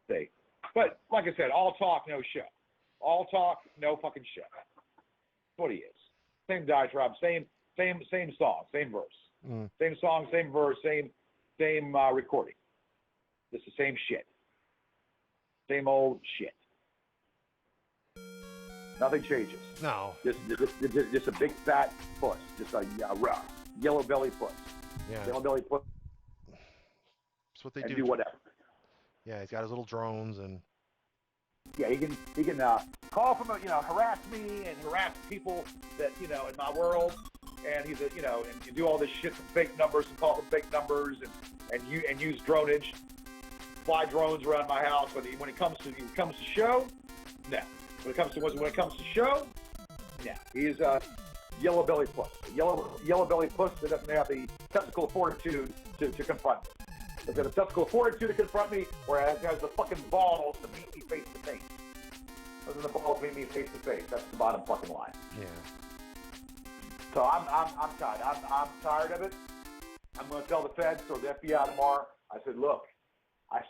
See, but like I said, all talk, no show. All talk, no fucking show. That's what he is. Same diatribe, same song, same verse, same song, same verse, same recording. It's the same shit. Same old shit. Nothing changes. No. Just a big fat puss. Just a yellow belly puss. Yeah. Yellow belly puss. That's what they and do. Do whatever. Yeah, he's got his little drones and. Yeah, he can call from harass me and harass people that in my world, and he's and you do all this shit from fake numbers and call from fake numbers and use dronage, fly drones around my house. But when it comes to show, no. When it comes to show, no. He's a yellow belly puss. A yellow belly puss that doesn't have the testicle fortitude to confront me. Has got a testicle fortitude to confront me, or has the fucking balls to meet me face to face. Doesn't the balls meet me face to face? That's the bottom fucking line. Yeah. So I'm tired. I'm tired of it. I'm going to tell the feds or the FBI tomorrow. I said, look, I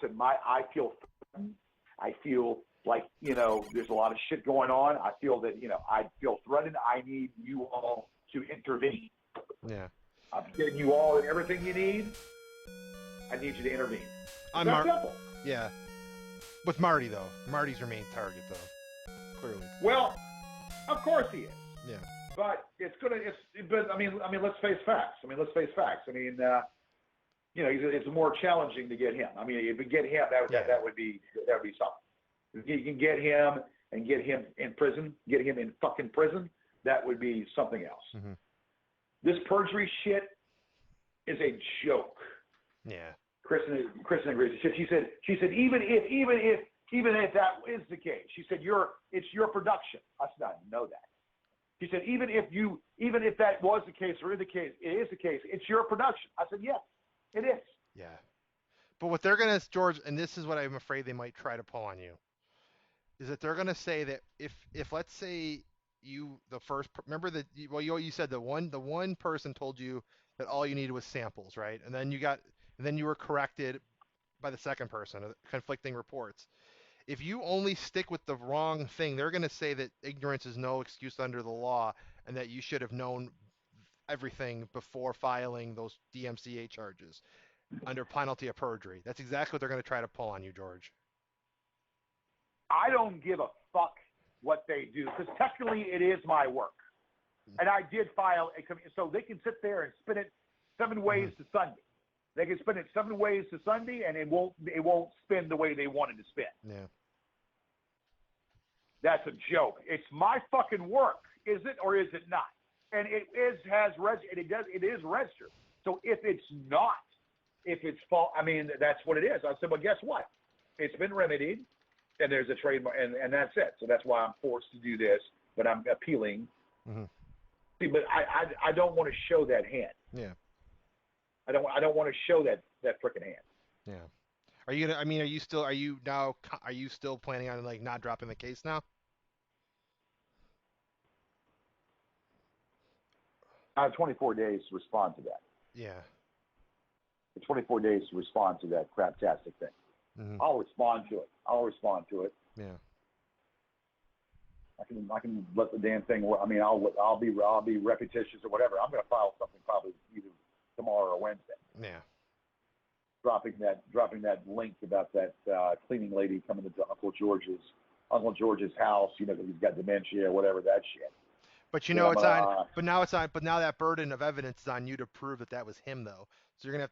feel threatened. I feel like, there's a lot of shit going on. I feel that, I feel threatened. I need you all to intervene. Yeah. I'm getting you all everything you need. I need you to intervene. That's simple. Yeah. With Marty, though. Marty's your main target, though. Clearly. Well, of course he is. Yeah. But I mean, let's face facts. It's more challenging to get him. I mean, if we get him, that would be something. If you can get him and get him in prison, get him in fucking prison, that would be something else. Mm-hmm. This perjury shit is a joke. Yeah. Kristen agrees. She said even if that is the case, she said it's your production. I said I know that. She said even if that was the case or it is the case, it's your production. I said yes, it is. Yeah. But what they're gonna, George, and this is what I'm afraid they might try to pull on you, is that they're gonna say that if let's say you remember that you said the one person told you that all you needed was samples, right? And then you were corrected by the second person, conflicting reports. If you only stick with the wrong thing, they're going to say that ignorance is no excuse under the law and that you should have known everything before filing those DMCA charges under penalty of perjury. That's exactly what they're going to try to pull on you, George. I don't give a fuck what they do, because technically it is my work. And I did file so they can sit there and spin it 7 ways to Sunday. They can spin it 7 ways to Sunday, and it won't spin the way they wanted to spin. Yeah. That's a joke. It's my fucking work. Is it or is it not? And it is registered. So if it's false, I mean, that's what it is. I said, well, guess what? It's been remedied, and there's a trademark, and that's it. So that's why I'm forced to do this, but I'm appealing. Mm-hmm. See, but I don't want to show that hand. Yeah. I don't want to show that frickin' hand. Yeah. Are you gonna? I mean, are you still planning on like not dropping the case now? I have 24 days to respond to that. Yeah. 24 days to respond to that craptastic thing. Mm-hmm. I'll respond to it. Yeah. I can let the damn thing. I mean, I'll be repetitious or whatever. I'm going to file something probably either tomorrow or Wednesday. Yeah. Dropping that link about that cleaning lady coming to Uncle George's house. Because he's got dementia or whatever that shit. But it's on. But now that burden of evidence is on you to prove that was him, though. So you're gonna have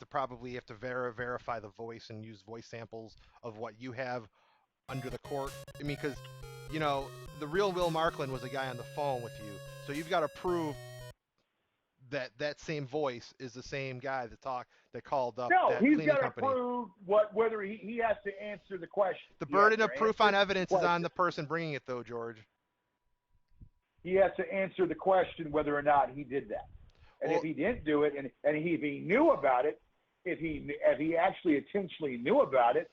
to verify the voice and use voice samples of what you have under the court. I mean, because the real Will Markland was a guy on the phone with you, so you've got to prove that same voice is the same guy that called up. No, that he's got to prove whether he has to answer the question. The burden of proof on evidence is on the person bringing it, though, George. He has to answer the question whether or not he did that. And if he didn't do it, and if he knew about it, if he actually intentionally knew about it,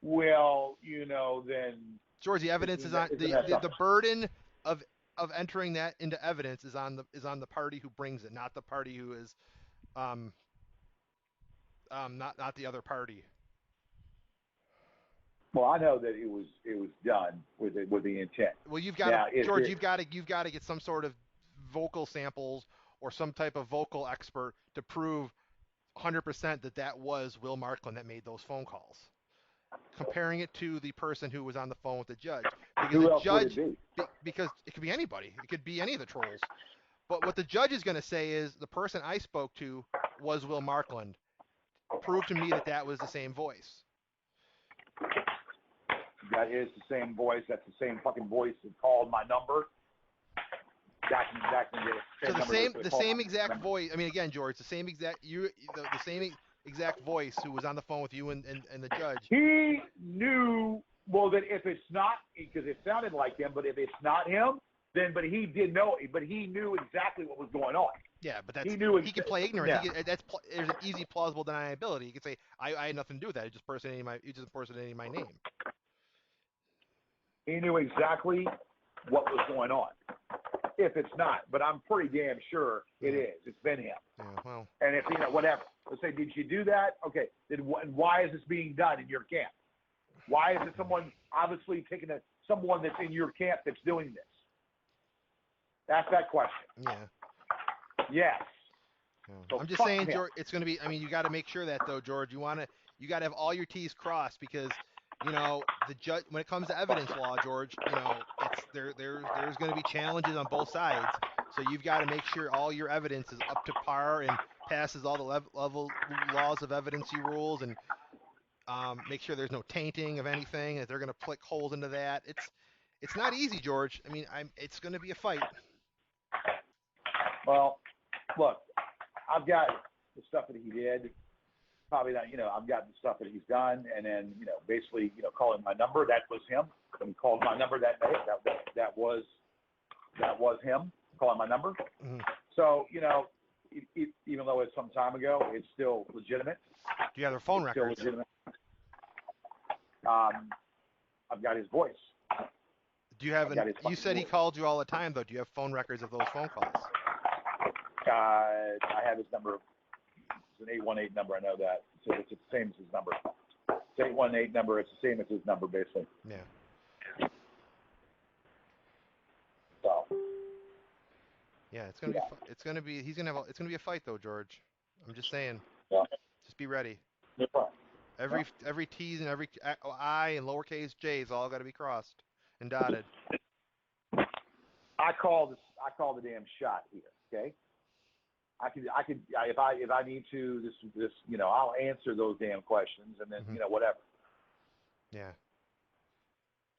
well, then George, the evidence is on the burden of entering that into evidence is on the party who brings it, not the party who is not the other party. Well, I know that it was done with the intent. Well, you've got Now, to, George, you've got to get some sort of vocal samples or some type of vocal expert to prove 100% that was Will Markland that made those phone calls. Comparing it to the person who was on the phone with the judge. Because who the else judge, would it be? because it could be anybody. It could be any of the trolls. But what the judge is going to say is the person I spoke to was Will Markland. Prove to me that was the same voice. That is the same voice. That's the same fucking voice that called my number. So the same exact voice. I mean, again, George, the same exact voice who was on the phone with you and the judge. He knew, well, that if it's not, because it sounded like him, but if it's not him, then, but he did know, but he knew exactly what was going on. Yeah, but he knew he can play ignorant. Yeah. There's an easy plausible deniability. He could say, I had nothing to do with that. It's just impersonating my name. He knew exactly what was going on. If it's not, but I'm pretty damn sure it is. It's been him. Yeah, well. And if, whatever. Let's say, did you do that? Okay. Then why is this being done in your camp? Why is it someone obviously taking someone that's in your camp that's doing this? Ask that question. Yeah. Yes. Yeah. So I'm just saying, George, it's going to be, I mean, you got to make sure that, though, George, you got to have all your T's crossed because, the judge, when it comes to evidence law, George, there's going to be challenges on both sides. So you've got to make sure all your evidence is up to par and passes all the level laws of evidency rules and make sure there's no tainting of anything, that they're going to flick holes into that. It's not easy, George. I mean, it's going to be a fight. Well, look, I've got the stuff that he did. Probably not, I've got the stuff that he's done, and then, basically, calling my number. That was him. When he called my number that day, that was him calling my number. Mm-hmm. So, even though it's some time ago, it's still legitimate. Do you have their phone records? Still legitimate. I've got his voice. Do you have you said he called you all the time, though. Do you have phone records of those phone calls? I have his number. It's an 818 number. I know that. So it's the same as his number. It's 818 number. It's the same as his number, basically. Yeah. So. Yeah, it's gonna be. It's gonna be a fight, though, George. I'm just saying. Yeah. Just be ready. No problem. Every T's and every I and lowercase J's all got to be crossed and dotted. I call the damn shot here. Okay. I could if I need to this I'll answer those damn questions and then whatever. Yeah.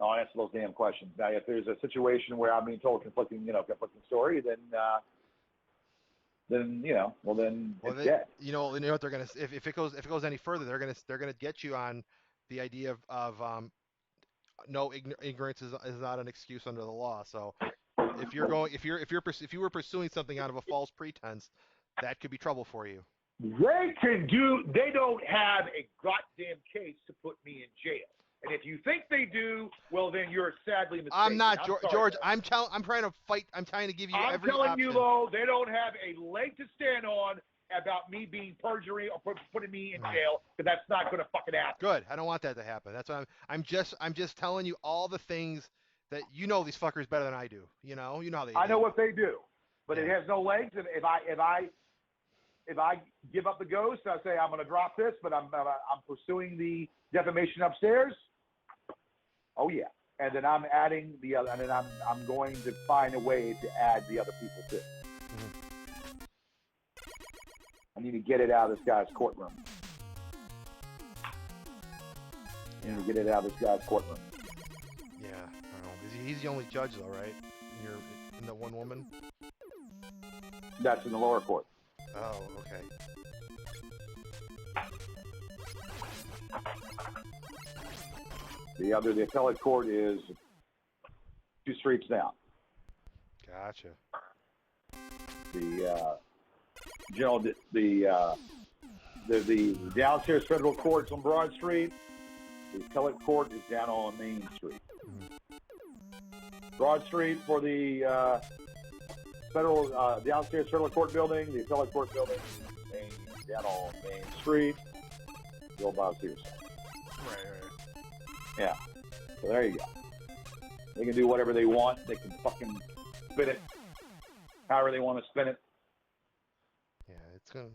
I'll answer those damn questions. Now, if there's a situation where I'm being told conflicting story, then it's dead. You know what they're gonna if it goes any further, they're gonna get you on the idea of no ignorance is not an excuse under the law. So if you were pursuing something out of a false pretense, that could be trouble for you. They don't have a goddamn case to put me in jail. And if you think they do, well, then you're sadly mistaken. I'm not, George. I'm trying to fight. I'm trying to give you every option. I'm telling you, though, they don't have a leg to stand on about me being perjury or putting me in jail, because that's not going to fucking happen. Good. I don't want that to happen. That's why I'm just telling you all the things that these fuckers better than I do. You know how they. I know what they do, but it has no legs. And if I give up the ghost, I say I'm going to drop this, but I'm pursuing the defamation upstairs. Oh yeah, and then I'm adding the other, and then I'm going to find a way to add the other people too. Mm-hmm. I need to get it out of this guy's courtroom. I need to get it out of this guy's courtroom. Yeah, I don't know. He's the only judge, though, right? You're in the one woman. That's in the lower court. Oh, okay. The appellate court is 2 streets down. Gotcha. The downstairs federal court's on Broad Street. The appellate court is down on Main Street. Mm-hmm. Broad Street for the downstairs federal court building. The appellate court building down on Main Street. Bill Bob's here. Right. Yeah. So there you go. They can do whatever they want. They can fucking spin it however they want to spin it. Yeah, it's gonna.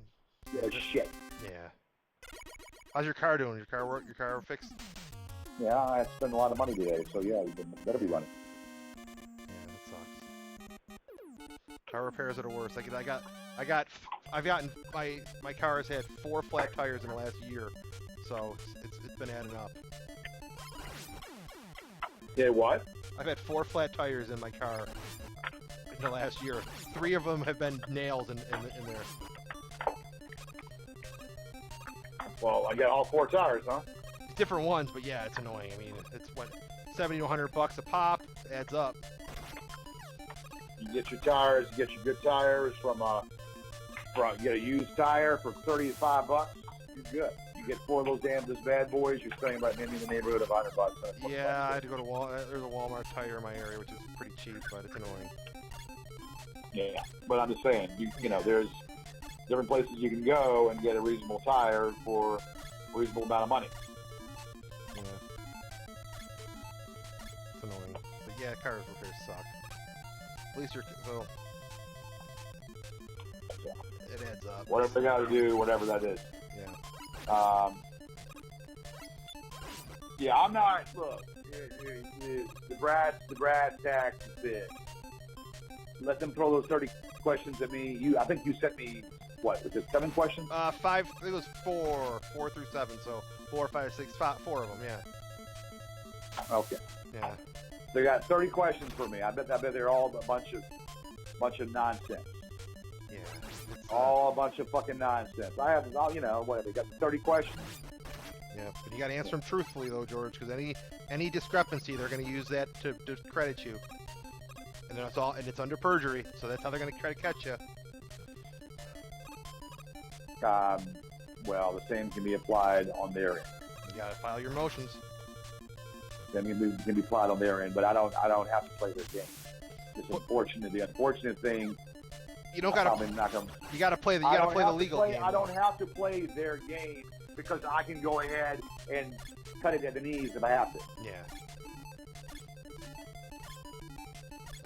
Yeah, shit. Yeah. How's your car doing? Your car work? Your car fixed? Yeah, I had to spend a lot of money today, so yeah, you better be running. Yeah, that sucks. Car repairs are the worst. I've gotten my car has had 4 flat tires in the last year, so it's been adding up. Yeah, what? I've had 4 flat tires in my car in the last year. 3 of them have been nails in there. Well, I got all 4 tires, huh? Different ones, but yeah, it's annoying. I mean, it's what, $70 to $100 a pop, adds up. You get your tires, you get your good tires from you get a used tire for $35. You're good. You get 4 of those damn bad boys, you're spending about maybe in the neighborhood of $100. Yeah, I had to go to there's a Walmart tire in my area, which is pretty cheap, but it's annoying. Yeah, but I'm just saying, you know, there's different places you can go and get a reasonable tire for a reasonable amount of money. Yeah. It's annoying. But yeah, car repairs suck. At least well, it adds up. Whatever they got to do, whatever that is. Yeah. Yeah, I'm not. Look, the brass tax is big. Let them throw those 30 questions at me. I think you sent me what? Was it 7 questions? 5. I think it was 4 through 7. So 4, 5, 6, 5, 4 of them. Yeah. Okay. Yeah. They got 30 questions for me. I bet they're all a bunch of nonsense. Yeah. All a bunch of fucking nonsense. I have, you know, what? They got 30 questions. Yeah, but you got to answer them truthfully, though, George, because any discrepancy, they're going to use that to credit you, and then it's under perjury, so that's how they're going to try to catch you. Well, the same can be applied on their end. You got to file your motions. Then it can be applied on their end, but I don't have to play their game. It's unfortunate. The unfortunate thing. You don't got to. You got to play the legal game. I don't have to play their game because I can go ahead and cut it at the knees if I have to. Yeah.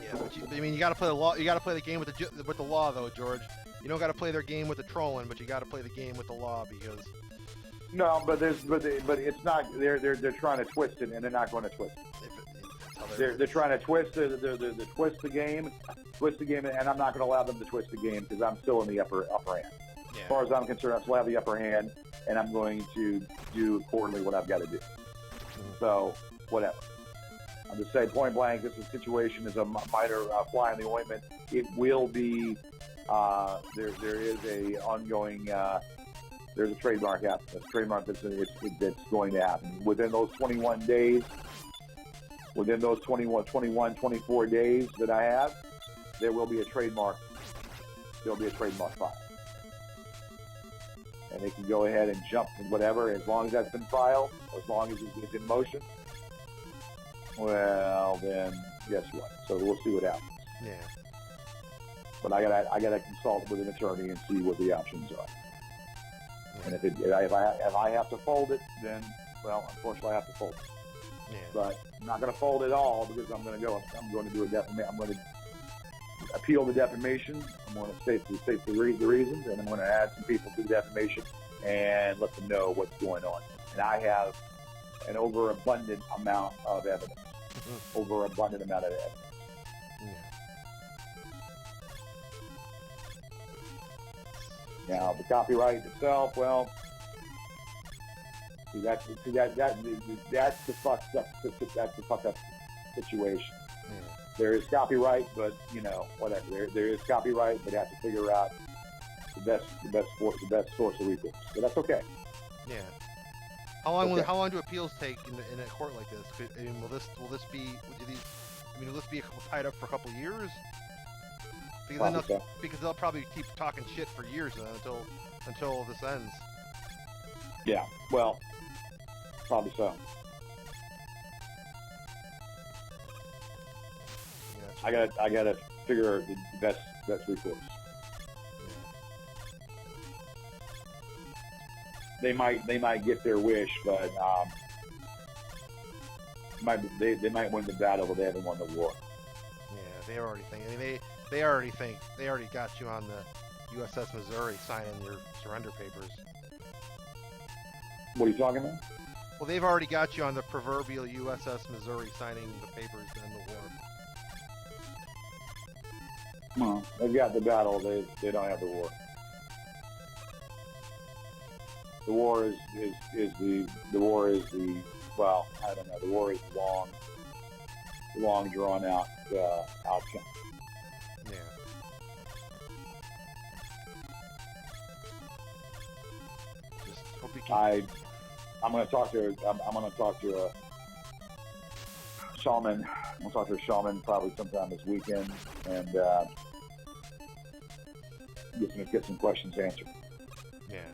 Yeah, but you got to play the law. You got to play the game with the law, though, George. You don't got to play their game with the trolling, but you got to play the game with the law because. No, but it's not. They're trying to twist it, and they're not going to twist it. They're trying to twist the game, and I'm not going to allow them to twist the game because I'm still in the upper hand. Yeah. As far as I'm concerned, I still have the upper hand, and I'm going to do accordingly what I've got to do. So whatever. I'm just saying point blank. This situation is a minor fly in the ointment. It will be. There is a ongoing. There's a trademark happening. A trademark that's going to happen within those 21 days. Within those 24 days that I have, there will be a trademark. There'll be a trademark file, and they can go ahead and jump and whatever as long as that's been filed, as long as it's in motion. Well, then guess what? So we'll see what happens. Yeah. But I gotta consult with an attorney and see what the options are. And if I have to fold it, then, well, unfortunately I have to fold it. Yeah. But I'm not going to fold it all because I'm going to do a defamation. I'm going to appeal the defamation. I'm going to state the reasons, and I'm going to add some people to the defamation and let them know what's going on. And I have an overabundant amount of evidence. Mm-hmm. Overabundant amount of evidence. Yeah. Now, the copyright itself, well, that's the fucked up situation. Yeah. There is copyright, but whatever. There is copyright, but have to figure out the best source of recourse. But that's okay. Yeah. How long do appeals take in a court like this? I mean, will this be tied up for a couple of years? Because they'll probably keep talking shit for years until this ends. Yeah. Well, probably so. Yeah, I gotta figure the best recourse. Yeah. They might get their wish, but they might win the battle, but they haven't won the war. Yeah, they already think. I mean, they already think they already got you on the USS Missouri signing your surrender papers. What are you talking about? Well, they've already got you on the proverbial USS Missouri signing the papers to end the war. Well, they've got the battle. They don't have the war. The war is the well, I don't know. The war is long drawn out outcome. Yeah. Just hope you can. I'm going to talk to a shaman. I'm going to talk to a shaman probably sometime this weekend and get some questions answered. Yeah.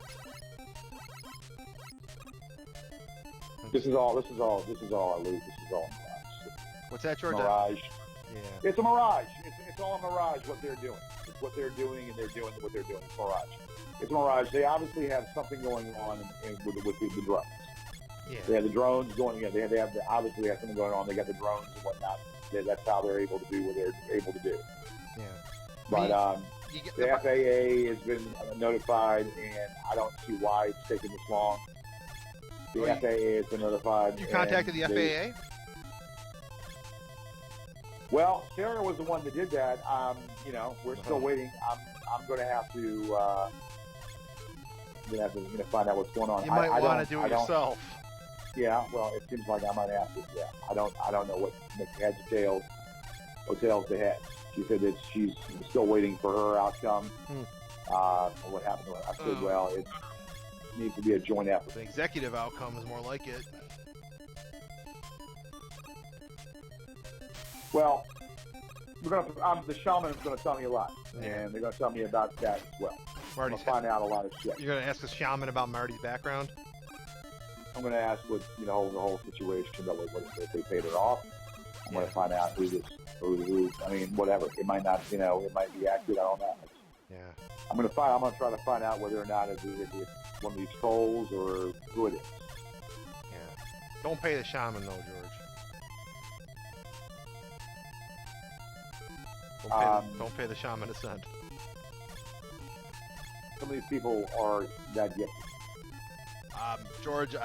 This is all a loop. This is all a mirage. What's that, George? Mirage. Yeah. It's a mirage. It's all a mirage what they're doing. It's what they're doing, and they're doing what they're doing. It's a mirage. It's a mirage. They obviously have something going on with the drones. Yeah. They have the drones going. Yeah, they have obviously have something going on. They got the drones and whatnot. That's how they're able to do what they're able to do. Yeah. But the FAA has been notified, and I don't see why it's taking this long. The FAA has been notified. You contacted the FAA? Well, Sarah was the one that did that. We're still waiting. I'm going to have to find out what's going on. You might want to do it yourself. Yeah, well, it seems like I might have to. Yeah, I don't know what heads or tails to head. She said that she's still waiting for her outcome. What happened to her? I said, well, it needs to be a joint effort. The executive outcome is more like it. Well, the shaman is going to tell me a lot, and they're going to tell me about that as well. I'm going to find out a lot of shit. You're going to ask the shaman about Marty's background? I'm going to ask what the whole situation about if they paid her off. I'm going to find out who. I mean, whatever. It might not. It might be accurate. I don't know. Yeah. I'm going to try to find out whether or not it's one of these trolls or who it is. Yeah. Don't pay the shaman though, George. Don't pay the shaman a cent. Some of these people are that gifted. George,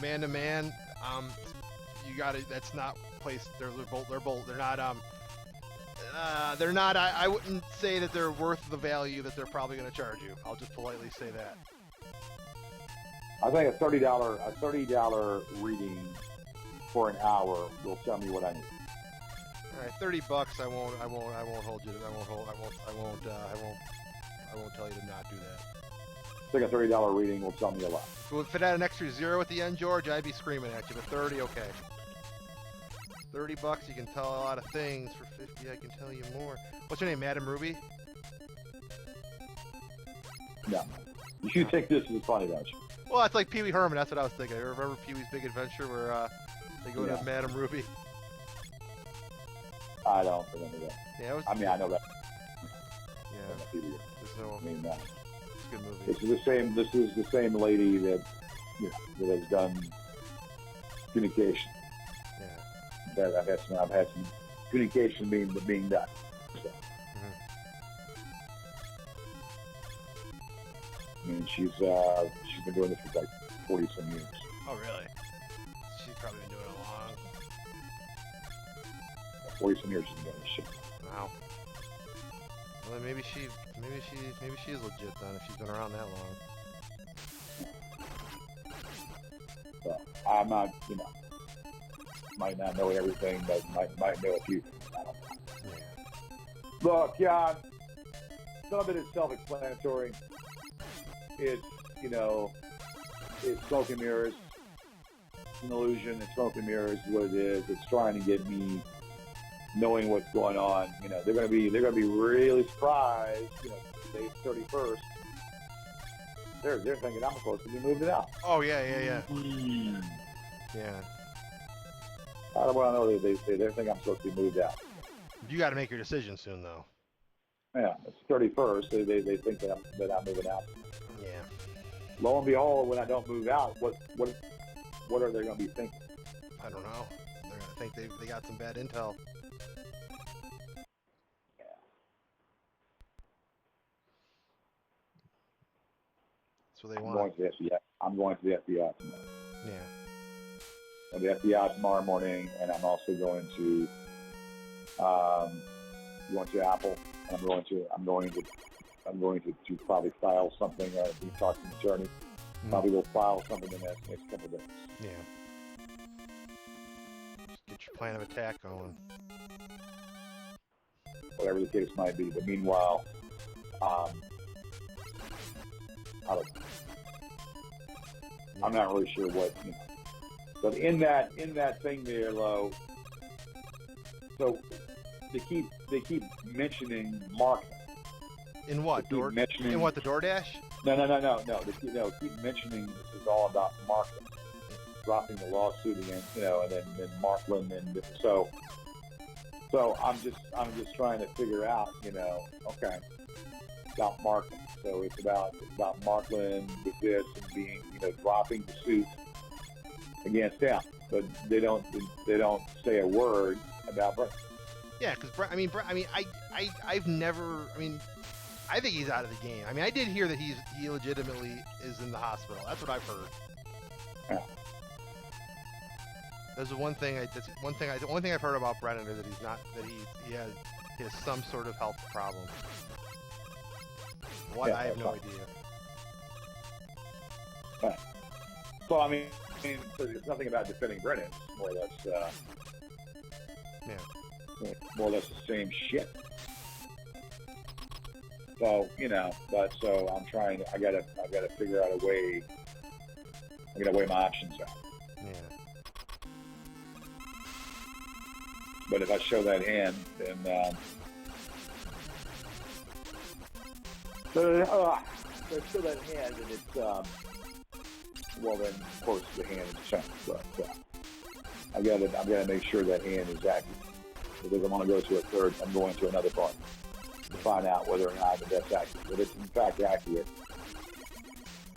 man to man, you got to. That's not placed. They're not. I wouldn't say that they're worth the value that they're probably going to charge you. I'll just politely say that. I think a $30 reading for an hour will tell me what I need. All right, $30. I won't hold you. I won't tell you to not do that. I think a $30 reading will tell me a lot. So if it had an extra zero at the end, George, I'd be screaming at you. But 30, okay. $30, you can tell a lot of things. For 50, I can tell you more. What's your name, Madam Ruby? No. You should think this is funny, don't you? Well, it's like Pee Wee Herman. That's what I was thinking. I remember Pee Wee's Big Adventure where they go to Madam Ruby. I don't remember that. Yeah, I know that. Yeah. It's a good movie. This is the same lady that has done communication. Yeah. That I've had some communication being done. So. I mean, she's been doing this for like 40 some years. Oh, really? She's probably been doing it a long. 40 some years she's been doing this shit. Wow. Well, maybe she is legit then if she's been around that long. So, I'm not, might not know everything, but might know a few things. I don't know. Yeah. Look, some of it is self-explanatory. It's smoke and mirrors. It's an illusion. It's smoke and mirrors is what it is. It's trying to get me knowing what's going on. They're gonna be really surprised. Today's 31st. They're thinking I'm supposed to be moving out. Oh yeah. Yeah. I don't want to know they're thinking I'm supposed to be moved out. You got to make your decision soon, though. Yeah, it's 31st. They think that I'm moving out. Yeah. Lo and behold, when I don't move out, what are they going to be thinking? I don't know. They're gonna think they got some bad intel. That's what they want. Going to the FBI. I'm going to the FBI tomorrow. Yeah. I'm going to the FBI tomorrow morning, and I'm also going to Apple. And I'm going to probably file something. We talked to an attorney. Probably will file something in the next couple of days. Yeah. Just get your plan of attack going. Whatever the case might be. But meanwhile, I'm not really sure what, But in that thing there, Lo, so they keep mentioning marketing. In what? In what, the DoorDash? No. They keep mentioning this is all about marketing. Dropping the lawsuit again, and then Markland, and so I'm just trying to figure out, okay, about Markland. So it's about Markland with this and being, dropping the suit against them, but they don't say a word about Brett. Yeah, because I've never. I think he's out of the game. I did hear that he legitimately is in the hospital. That's what I've heard. Yeah. There's one thing I've heard about Brennan is that he's not, that he has some sort of health problem. What? Yeah, I have no idea. Right. So it's nothing about defending Brennan. It's more or less, more or less the same shit. So so I'm trying. I gotta figure out a way. I gotta weigh my options out. Yeah. But if I show that hand, then if I show that hand, and it's well, then of course the hand is changed. But I gotta make sure that hand is accurate, because I'm gonna go to a third. I'm going to another part to find out whether or not that's accurate. If it's in fact accurate,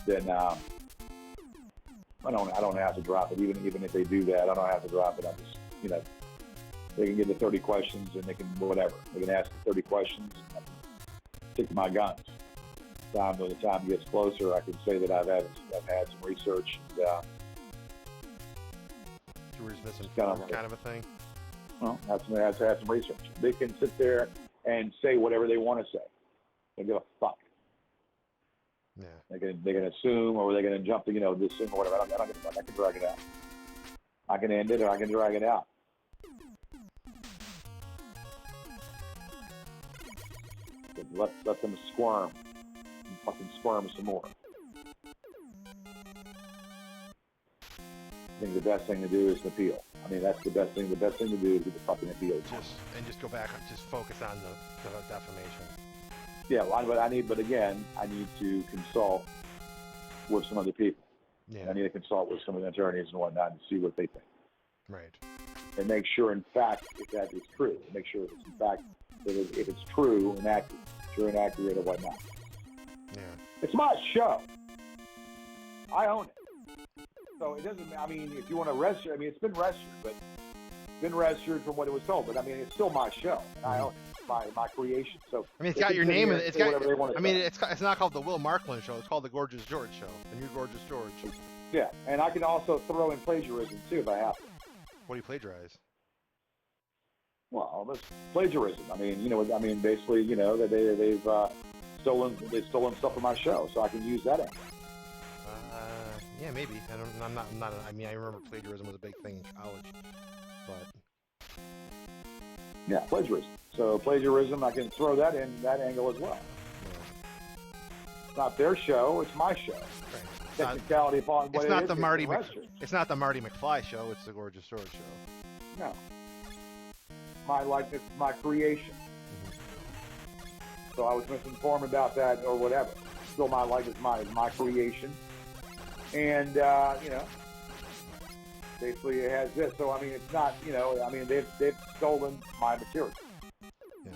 then I don't have to drop it. Even if they do that, I don't have to drop it. I'm just they can get the 30 questions, and they can whatever. They can ask the 30 questions, and I can stick to my guns. When the time gets closer, I can say that I've had some research. And, you were just misinformed, kind of a thing. Well, have some research. They can sit there and say whatever they want to say. They give a fuck. Yeah. They can assume, or they can jump to assume or whatever. I don't give a fuck. I can drag it out. I can end it, or I can drag it out. Let them squirm. And fucking squirm some more. I think the best thing to do is appeal. That's the best thing. The best thing to do is the fucking appeal. Just go back and just focus on the defamation. Yeah, but I need to consult with some other people. Yeah. I need to consult with some of the attorneys and whatnot and see what they think. Right. And make sure, in fact, if that is true. Make sure if it's in fact if it's true and accurate, true and accurate or whatnot. Yeah. It's my show. I own it. So it doesn't. If you want to register, it's been registered from what it was told. But it's still my show, and I own it. My creation. So it's got your name in it. It's got. It's not called the Will Markland Show. It's called the Gorgeous George Show. The new Gorgeous George. Yeah, and I can also throw in plagiarism too if I have to. What do you plagiarize? Well, that's plagiarism. Basically, that they've stolen stuff from my show, so I can use that. Yeah, maybe. I'm not. I remember plagiarism was a big thing in college, but. Yeah, plagiarism. So plagiarism, I can throw that in that angle as well. Yeah. It's not their show; it's my show. Right. Technicality upon what it's not it the is. Marty. It's not the Marty McFly show. It's the Gorgeous George show. No. My likeness, my creation. So I was misinformed about that or whatever. Still, my likeness, my creation, and basically it has this. So it's not. They've stolen my material. Yeah.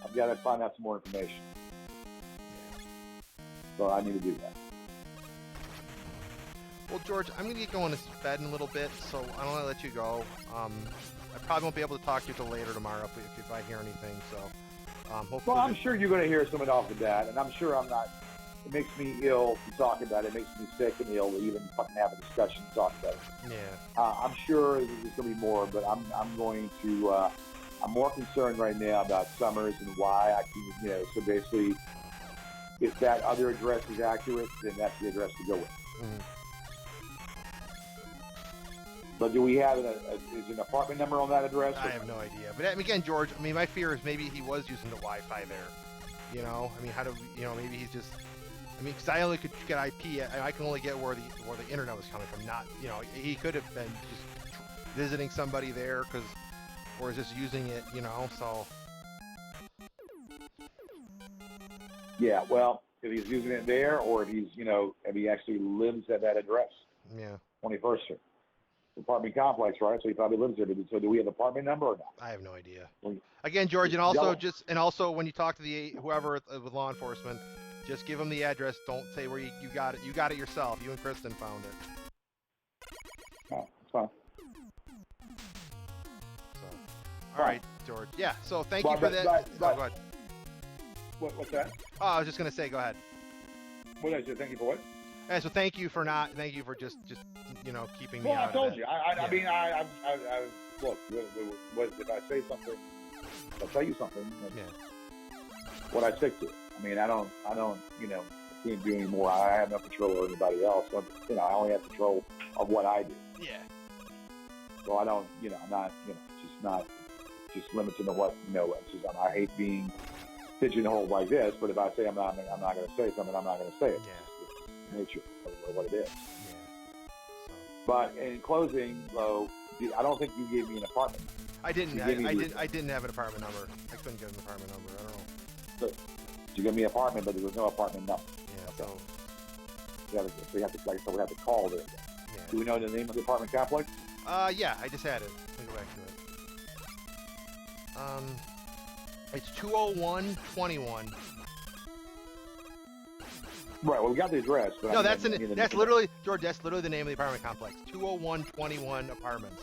I've got to find out some more information. So I need to do that. Well, George, I'm gonna get going to bed in a little bit, so I don't want to let you go. I probably won't be able to talk to you till later tomorrow if I hear anything. So, hopefully. Well, I'm sure you're going to hear something off of that, and I'm sure I'm not. It makes me ill to talk about it. It makes me sick and ill to even fucking have a discussion and talk about it. Yeah. I'm sure there's going to be more, but I'm going to. I'm more concerned right now about Summers and why I can, so basically, if that other address is accurate, then that's the address to go with. Mm-hmm. But do we have is an apartment number on that address? I have no idea. But again, George, I mean, my fear is maybe he was using the Wi-Fi there. I mean, how do maybe he's just. I mean, because I only could get IP. I can only get where the internet was coming from. Not, he could have been just visiting somebody there or is just using it. So. Yeah. Well, if he's using it there, or if he's, if he actually lives at that address. Yeah. 21st Street. Apartment complex, right? So he probably lives there. So do we have the apartment number or not? I have no idea. Again, George, and also when you talk to whoever with law enforcement, just give them the address. Don't say where you got it. You got it yourself. You and Kristen found it. Oh, that's fine. So, all right, George. Yeah. So thank you for that. Go ahead. What's that? Oh, I was just gonna say, go ahead. What did I say? Thank you for what? Yeah, so thank you for just keeping me out. Well, I told you. I mean, look. If I say something, I'll tell you something. Yeah. What I stick to. I mean, I don't. Can't do any more. I have no control over anybody else. So, I only have control of what I do. Yeah. So I don't. I'm not. Just limited to what. It's just, I hate being pigeonholed like this. But if I say I'm not going to say something, I'm not going to say it. Yeah. Nature of what it is. Yeah. So. But in closing, though, I don't think you gave me an apartment. I didn't. I didn't have an apartment number. I couldn't get an apartment number. I don't know. So you gave me an apartment, but there was no apartment number. Yeah. So. We have to call it. Yeah. Do we know the name of the apartment complex? Yeah. I just had it. Let me go back to it. It's 20121. Right. Well, we got the address. But no, that's literally, George. That's literally the name of the apartment complex. 20121 apartments.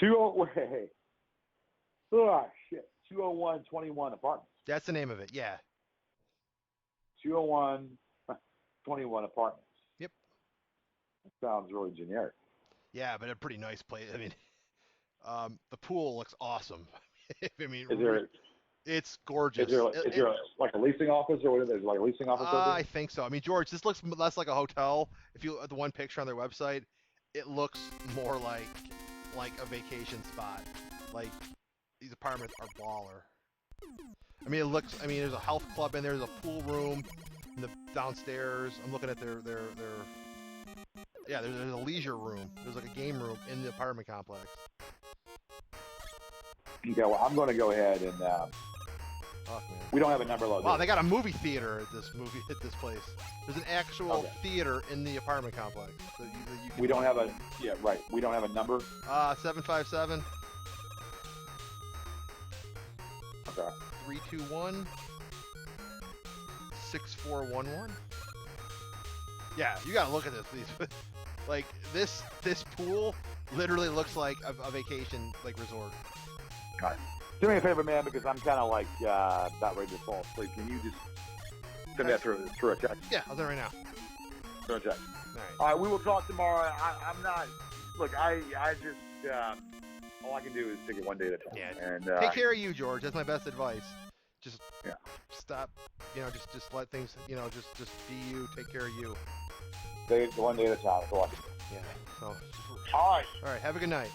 Wait. Oh shit. 20121 apartments. That's the name of it. Yeah. 20121 apartments. Yep. That sounds really generic. Yeah, but a pretty nice place. I mean, the pool looks awesome. I mean, it's gorgeous. Is there like a leasing office or what is it? Like a leasing office? I think so. I mean, George, this looks less like a hotel. If you the one picture on their website, it looks more like a vacation spot. Like these apartments are baller. I mean, there's a health club in there. There's a pool room in the downstairs. I'm looking at their. Yeah, there's a leisure room. There's like a game room in the apartment complex. Okay, well, I'm going to go ahead and. Fuck, man. We don't have a number loaded. Wow, they got a movie theater at this place. There's an actual theater in the apartment complex. We don't have a. Yeah, right. We don't have a number. 757. Okay. 321 6411. Yeah, you gotta look at this. Like this pool literally looks like a vacation resort. All right. Do me a favor, man, because I'm kind of about ready to fall asleep. Can you just send that through a text? Yeah, I'll do it right now. Through a text. All right. We will talk tomorrow. I'm not. Look, I just. All I can do is take it one day at a time. Yeah. And take care of you, George. That's my best advice. Just stop. Just let things. Just be you. Take care of you. Take it one day at a time. That's all I can do. Yeah. So. All right. All right. Have a good night.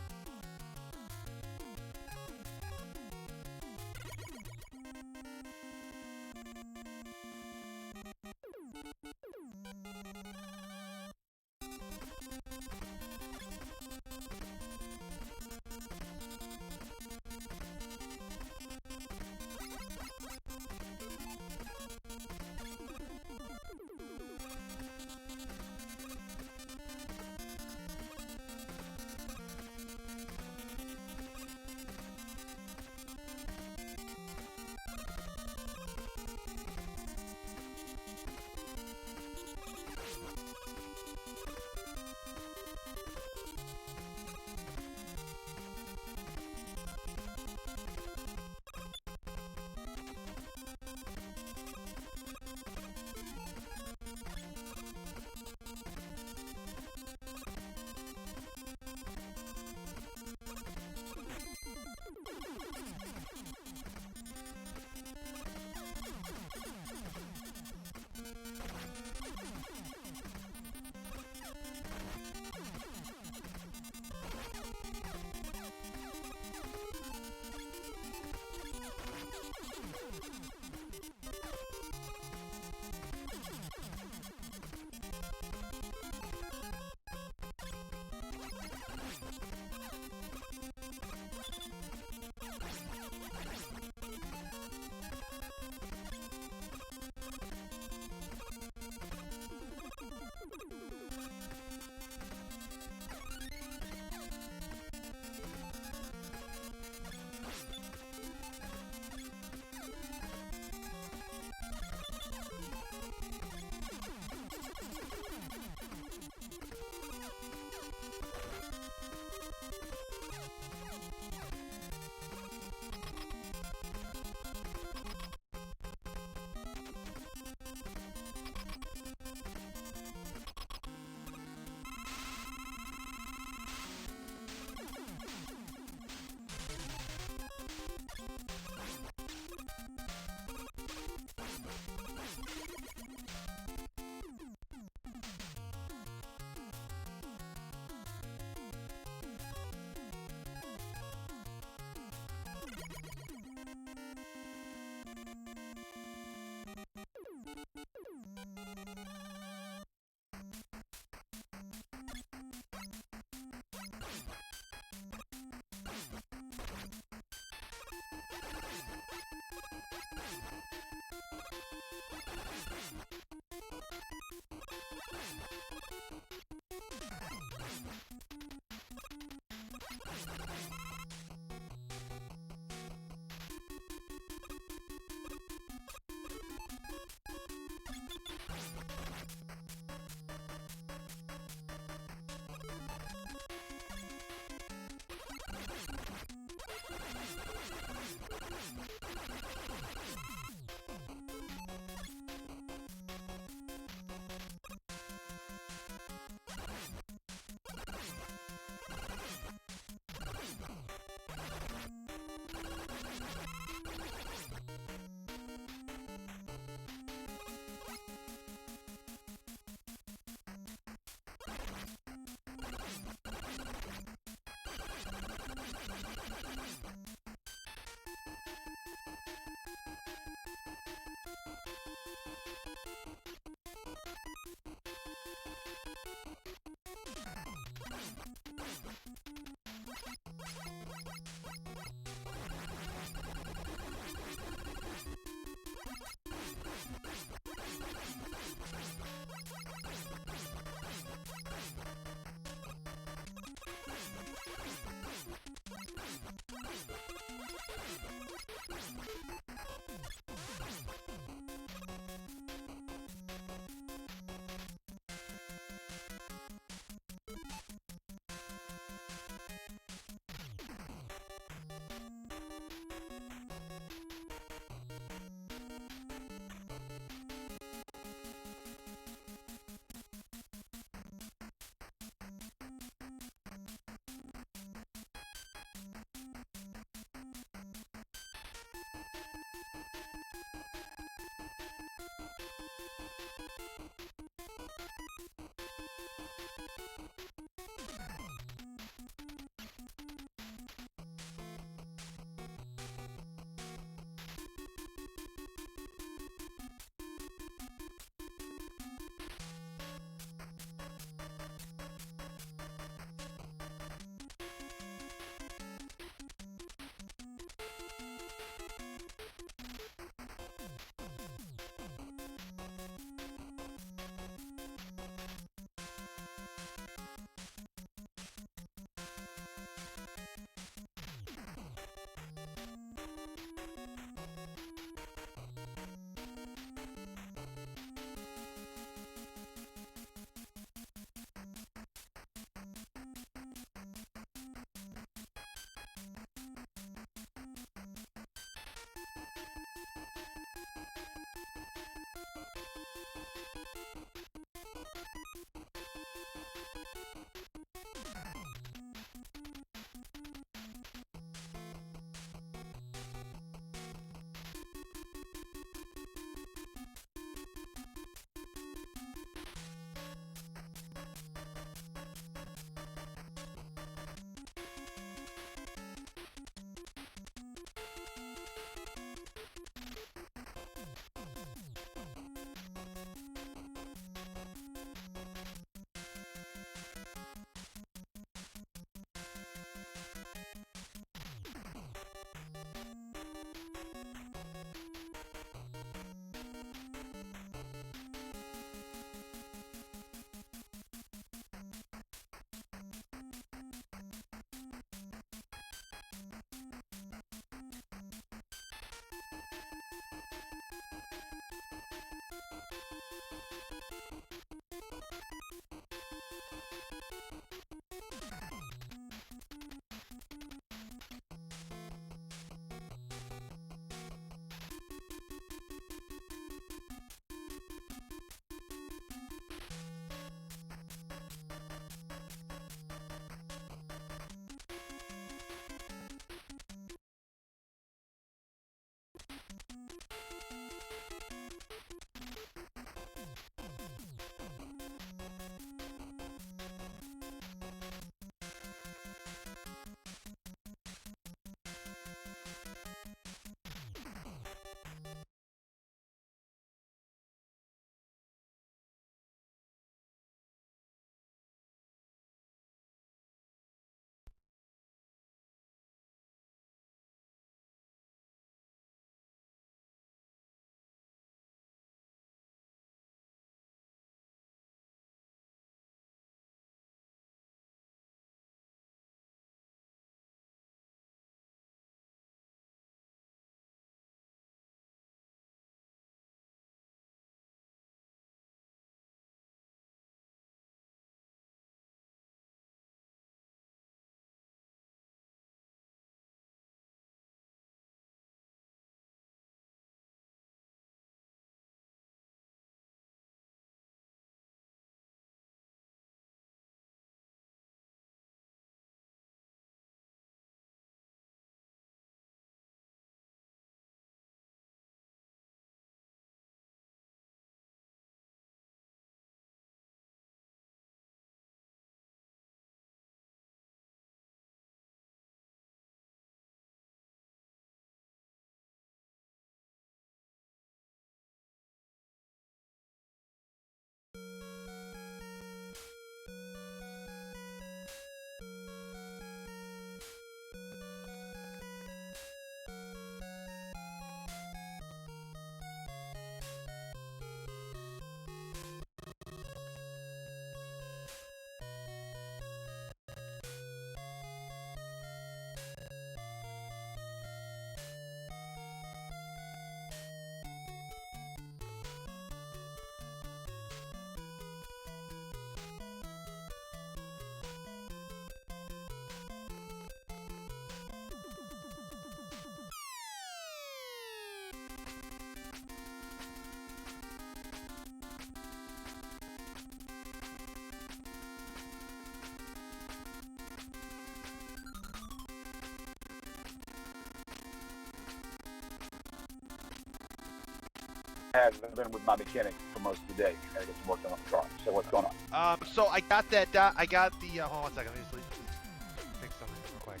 I've been with my mechanic for most of the day. I gotta get some work done on the car. So what's going on? So I got that. I got the. Hold on one second. Let me just fix something real quick.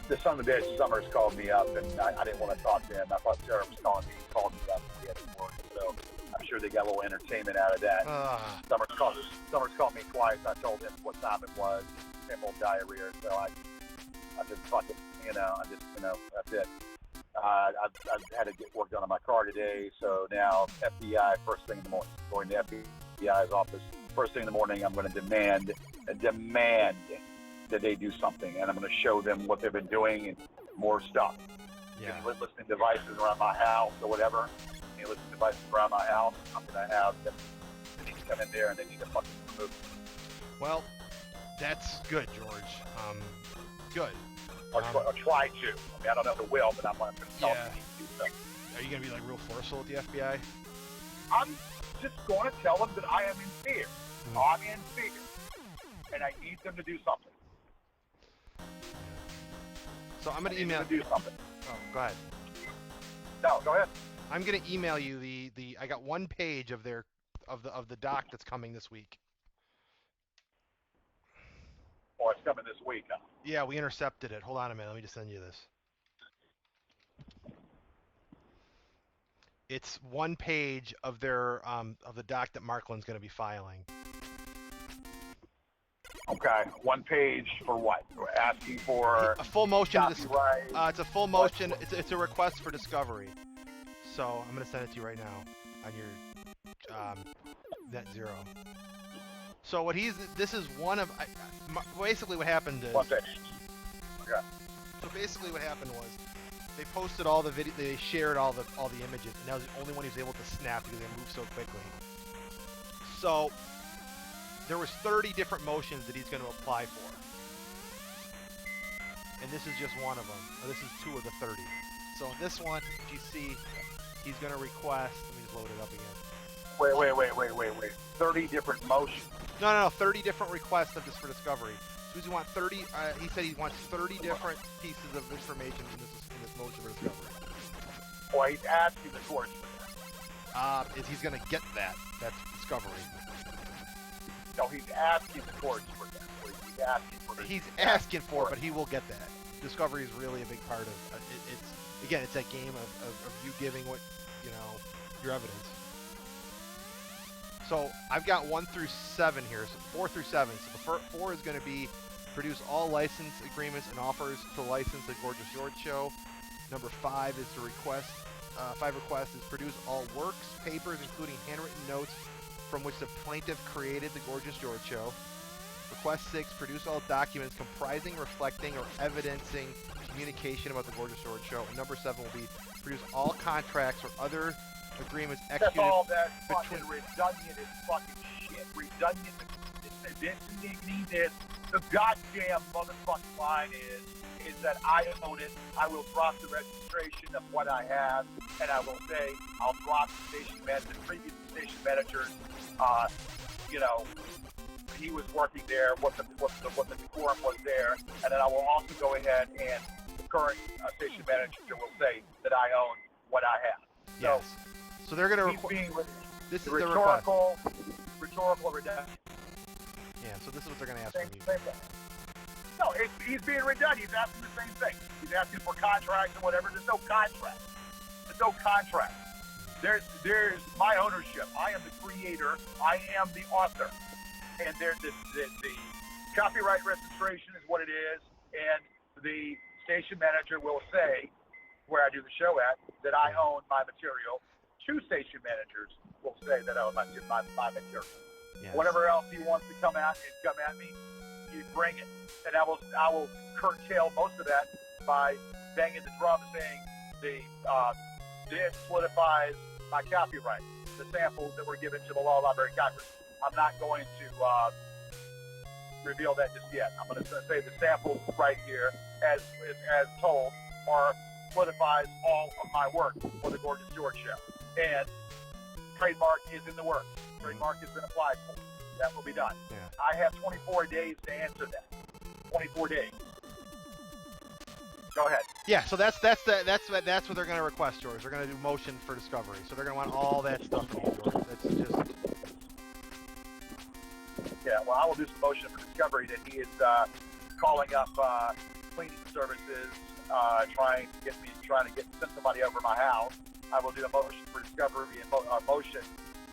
The son of a bitch, Summers called me up, and I didn't want to talk to him. I thought Sarah was calling me. He called me up. We had some work, so I'm sure they got a little entertainment out of that. Summers called me twice. I told him what time it was. Same old diarrhea. So I just fuck it. That's it. I've had to get work done on my car today, so now FBI first thing in the morning. Going to FBI's office first thing in the morning. I'm going to demand that they do something, and I'm going to show them what they've been doing and more stuff. Yeah. Listening devices around my house or whatever. Listening devices around my house. I'm going to have them. They need to come in there and they need to fucking remove them. Well, that's good, George. Good. Or try to. I mean, I don't know if it will, but I'm going to tell them they need to do something. Are you going to be like real forceful with the FBI? I'm just going to tell them that I am in fear. I'm in fear. And I need them to do something. So I'm going to email. Do something. Oh, go ahead. No, go ahead. I'm going to email you the. I got one page of the doc that's coming this week. Oh, it's coming this week, huh? Yeah, we intercepted it. Hold on a minute. Let me just send you this. It's one page of their of the doc that Markland's going to be filing. Okay, one page for what? We're asking for a full motion. Copyright. It's a full motion. It's a request for discovery. So I'm going to send it to you right now on your net zero. So this is one of basically what happened is. One page. Okay. So basically what happened was they posted all the video, they shared all the images, and that was the only one he was able to snap because they moved so quickly. So there was 30 different motions that he's going to apply for. And this is just one of them. Or this is 2 of the 30. So this one, you see, he's going to request, let me just load it up again. Wait. 30 different motions. No, 30 different requests of this for discovery. So he wants 30, he said he wants 30 different pieces of information in this motion for discovery. Well, he's asking the court for that. Is he's going to get that? That's discovery. No, he's asking the courts for that. He's asking for it. He's asking for it, but he will get that. Discovery is really a big part of it's that game of you giving what, your evidence. So I've got 1 through 7 here, so 4 through 7. So the 4 is going to be produce all license agreements and offers to license the Gorgeous George Show. Number 5 is to request. 5 requests is produce all works, papers, including handwritten notes from which the plaintiff created the Gorgeous George Show. Request 6, produce all documents comprising, reflecting, or evidencing communication about the Gorgeous George Show. And number 7 will be produce all contracts or other agreements executed. That's all that fucking redundant is fucking shit. Redundant. This. The goddamn motherfucking line is that I own it. I will drop the registration of what I have, and I will say I'll drop the station manager, the previous station manager. He was working there, what the decorum was there, and then I will also go ahead and the current station manager will say that I own what I have. Yes. So they're going to this is rhetorical redundant. Yeah. So this is what they're going to ask from you. Same thing. No, he's being redundant. He's asking the same thing. He's asking for contracts and whatever. There's no contract. There's my ownership. I am the creator. I am the author. And there's the copyright registration is what it is, and the station manager will say, where I do the show at, that I own my material. 2 station managers will say that I own my material. Yes. Whatever else he wants to come at me, you bring it. And I will curtail most of that by banging the drum saying this solidifies my copyright. The samples that were given to the Law Library Congress. I'm not going to reveal that just yet. I'm going to say the samples right here, as told, solidifies all of my work for the Gorgeous George Show. And trademark is in the works. Trademark has been applied for. That will be done. Yeah. I have 24 days to answer that. 24 days. Go ahead. Yeah, so that's what they're going to request, George. They're going to do motion for discovery. So they're going to want all that stuff from you, George. That's just... Yeah, well, I will do some motion for discovery that he is calling up cleaning services, trying to send somebody over my house. I will do a motion for discovery and motion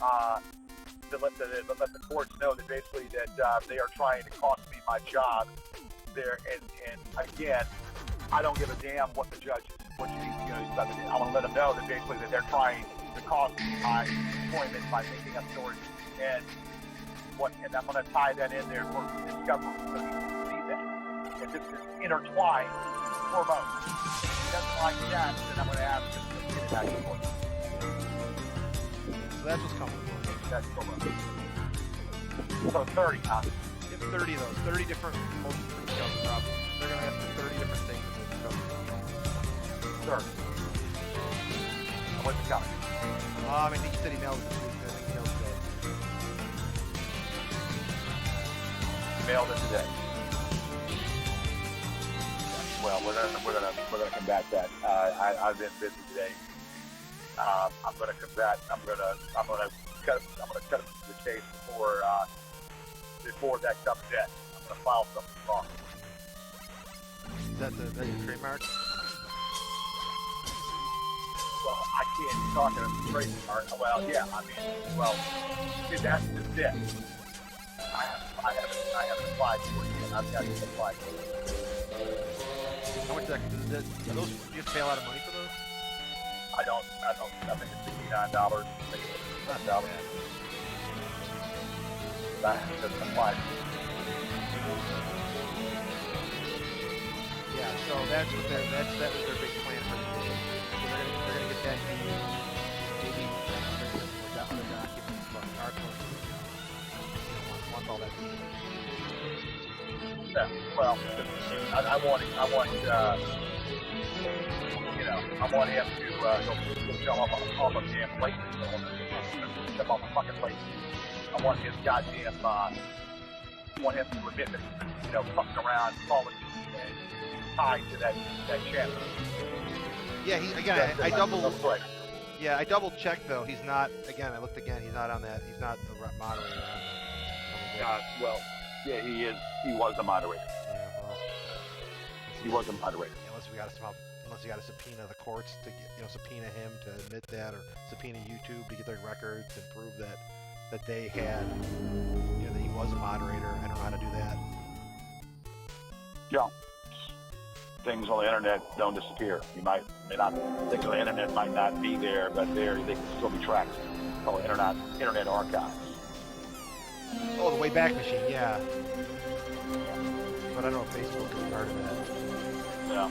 to let the courts know that basically that they are trying to cost me my job there. And again, I don't give a damn what the judge is. I want to let them know that basically that they're trying to cost me my employment by making up stories. And I'm going to tie that in there for discovery so you can see that. And this is intertwined hormones. If he doesn't like that, then I'm going to ask him to get it back to court. So that's what's coming. That's hormones. So 30, huh? Get 30 of those. 30 different motions for discovery problems. They're going to ask for 30 different things in the discovery. 30. What's it coming? I think he said he mailed it this week. I think he mailed it today. Mailed it today. Well, we're gonna combat that. I've been busy today. I'm gonna combat. I'm gonna cut the case before that comes in. I'm gonna file something wrong. Is that your trademark? Well, I can't talk to a trademark. Well, yeah. I mean, well, see, that's just it. I haven't applied for it yet. I've got to apply for it. How much are those? Do you have to pay a lot of money for those? I think it's $69. I think it's $69. I haven't applied. Yeah, so that was their big plan for the day. So they're gonna get that maybe with that other document, but our want all that. Yeah, well, I want him to go jump off a damn plate. Jump off a fucking plate. I want his goddamn, want him to admit that he's, fucking around, calling and tied to that channel. Yeah, I double checked though. He's not. Again, I looked again. He's not on that. He's not the moderator. Well, yeah, he is. He was a moderator. Yeah, well, he was a moderator. Unless you got to subpoena the courts to get, subpoena him to admit that, or subpoena YouTube to get their records and prove that they had, that he was a moderator. I don't know how to do that. Yeah. Things on the internet don't disappear. You may not think the internet might not be there, but they can still be tracked. Called internet archives. Oh, the Wayback Machine, yeah. But I don't know if Facebook is part of that. Yeah.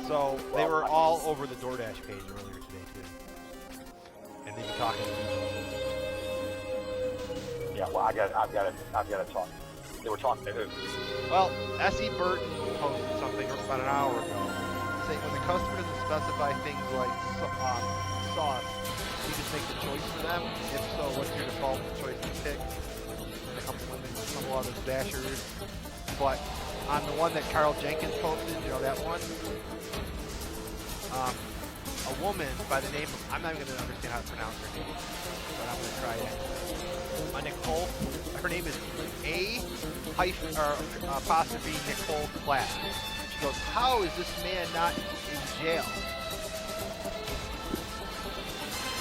So they were all over the DoorDash page earlier today too, and they've been talking to people. Yeah, well, I've got to talk. They were talking to who? Well, S.E. Burton posted something about an hour ago, saying when the customer doesn't specify things like sauce, you just make the choice for them. If so, what's your default choice to pick? And a couple other dashers. But on the one that Carl Jenkins posted, that one, a woman by the name of, I'm not even going to understand how to pronounce her name, but I'm going to try it. Nicole, her name is apostrophe Nicole Platt. She goes, how is this man not in jail?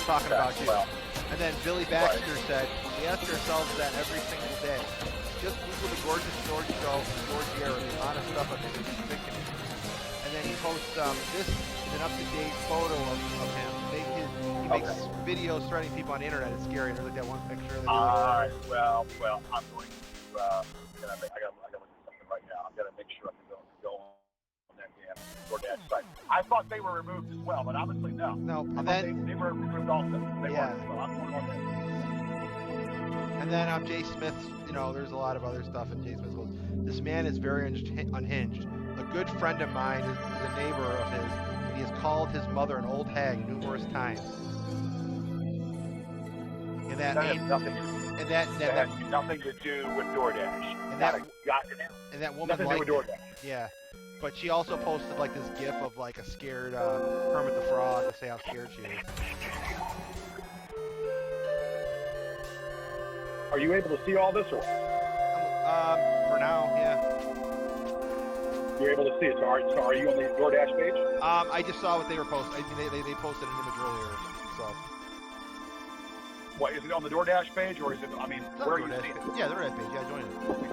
Talking about you. Well, and then Billy Baxter said, we ask ourselves that every single day. Just Google the Gorgeous George show, George Yarid, the amount of stuff I've been convicted. And then he posts, this is an up-to-date photo of him. He makes videos threatening people on the internet. It's scary. There's like that one picture. Well, I'm going to, I gotta look at something right now. I've got to make sure I can go on that damn DoorDash site. I thought they were removed as well, but obviously no. No, and then they were removed also. They yeah. were, so I'm going on there. And then Jay Smith, there's a lot of other stuff, and Jay Smith goes, this man is very unhinged. A good friend of mine is a neighbor of his, and he has called his mother an old hag numerous times. And that has nothing to do with DoorDash. And that woman nothing to do liked with it. DoorDash. Yeah. But she also posted like this gif of like a scared Kermit the Frog to say how scared she is. Are you able to see all this, or? For now, yeah. You're able to see it. So are you on the DoorDash page? I just saw what they were posting. I mean, they posted an image earlier, so. What, is it on the DoorDash page, or is it, I mean, where are you seeing it? Yeah, the DoorDash page. Yeah, join it. Okay.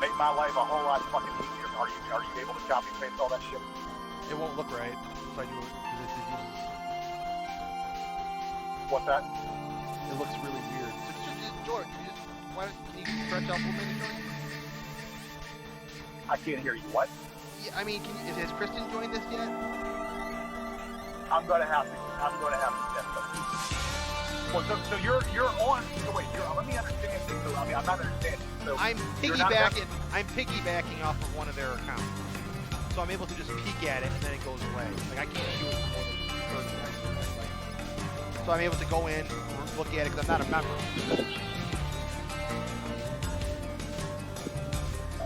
Make my life a whole lot fucking easier. Are you able to copy and paste all that shit? It won't look right if I do it, because it uses... What's that? It looks really weird. So just George, can you stretch out for a minute, George? I can't hear you. What? Yeah, I mean, has Kristen joined this yet? I'm gonna have to test them. Well, so you're on. So wait, let me understand this. So, I mean, I'm not understanding. So I'm piggybacking off of one of their accounts, so I'm able to just peek at it and then it goes away. Like I can't do it for more than 30 seconds. Like, so I'm able to go in, look at it because I'm not a member.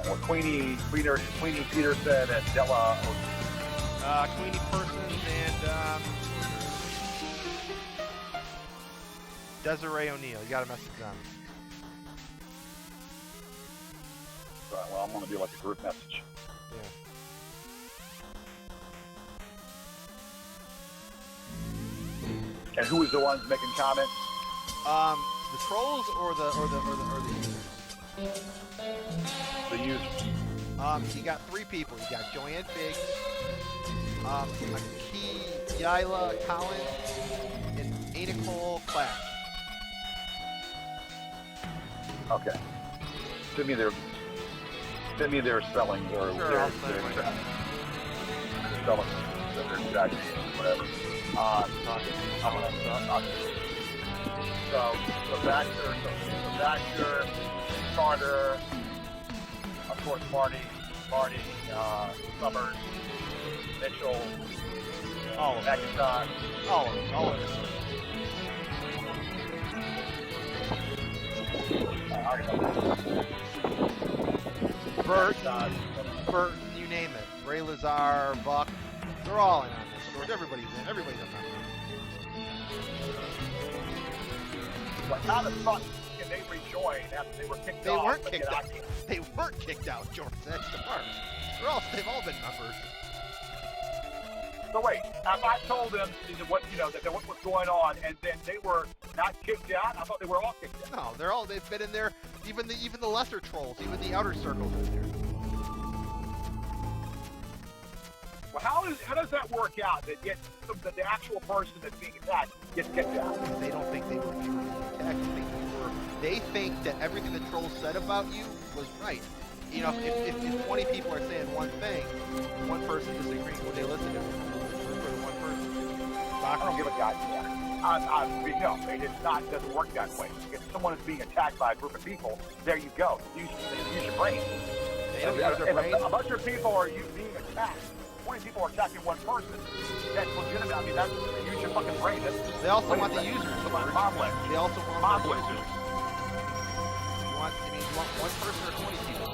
Well, Queenie Peter said at Della. Queenie Persons and Desiree O'Neill. You got a message on. Right, well, I'm gonna do like a group message. Yeah. And who is the ones making comments? The trolls or the users? The users. You got three people. You got Joanne Biggs, Aki Yaila Collins, and Nicole Clash. Okay. Send me their spellings or Sure, their I'll send it right now. spellings, their exact names, whatever. So Baxter, Carter, of course Marty, Summers, Mitchell, All of them. McIntosh, All of them. Bert, you name it. Ray Lazar, Buck, they're all in on this. George, everybody's in. Everybody's a member. But how the fuck can they rejoin after they were kicked off? They weren't kicked out, George. That's the part. They've all been members. So wait, I told them what was going on, and then they were not kicked out. I thought they were all kicked out. No, they've been in there. Even the lesser trolls, even the outer circles are in there. Well, how does that work out? That the actual person that's being attacked gets kicked out? They don't think they were being attacked. They think that everything the trolls said about you was right. You know, if 20 people are saying one thing, one person disagrees, would they listen to it? For the one person? I don't give a goddamn. No, it doesn't work that way. If someone is being attacked by a group of people, there you go. Use your brain. If a bunch of people are being attacked, 20 people are attacking one person, that's legitimate. I mean, use your fucking brain. They also want the users. They also want the users. You want one person or 20 people?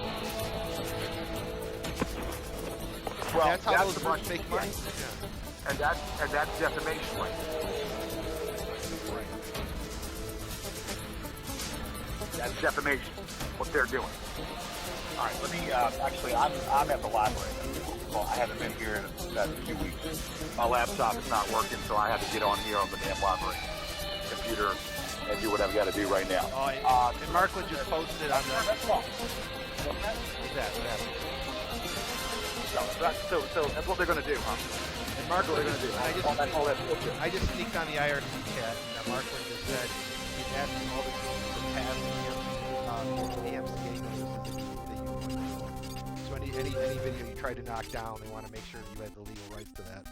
Well, that's how those groups make money. Yeah. And that's defamation, right? That's defamation. What they're doing. All right, let me. Actually, I'm at the library. Well, I haven't been here in about 2 weeks. My laptop is not working, so I have to get on here on the damn library computer and do what I've got to do right now. And Markland just posted on the. That's wrong. What's that? What happened? So that's what they're going to do, huh? And Markland, they're going to do. I just sneaked on the IRC chat, and Markland just said he's asking all the trolls to pass the AMCA notices that you put. So any video you try to knock down, they want to make sure that you have the legal rights to that.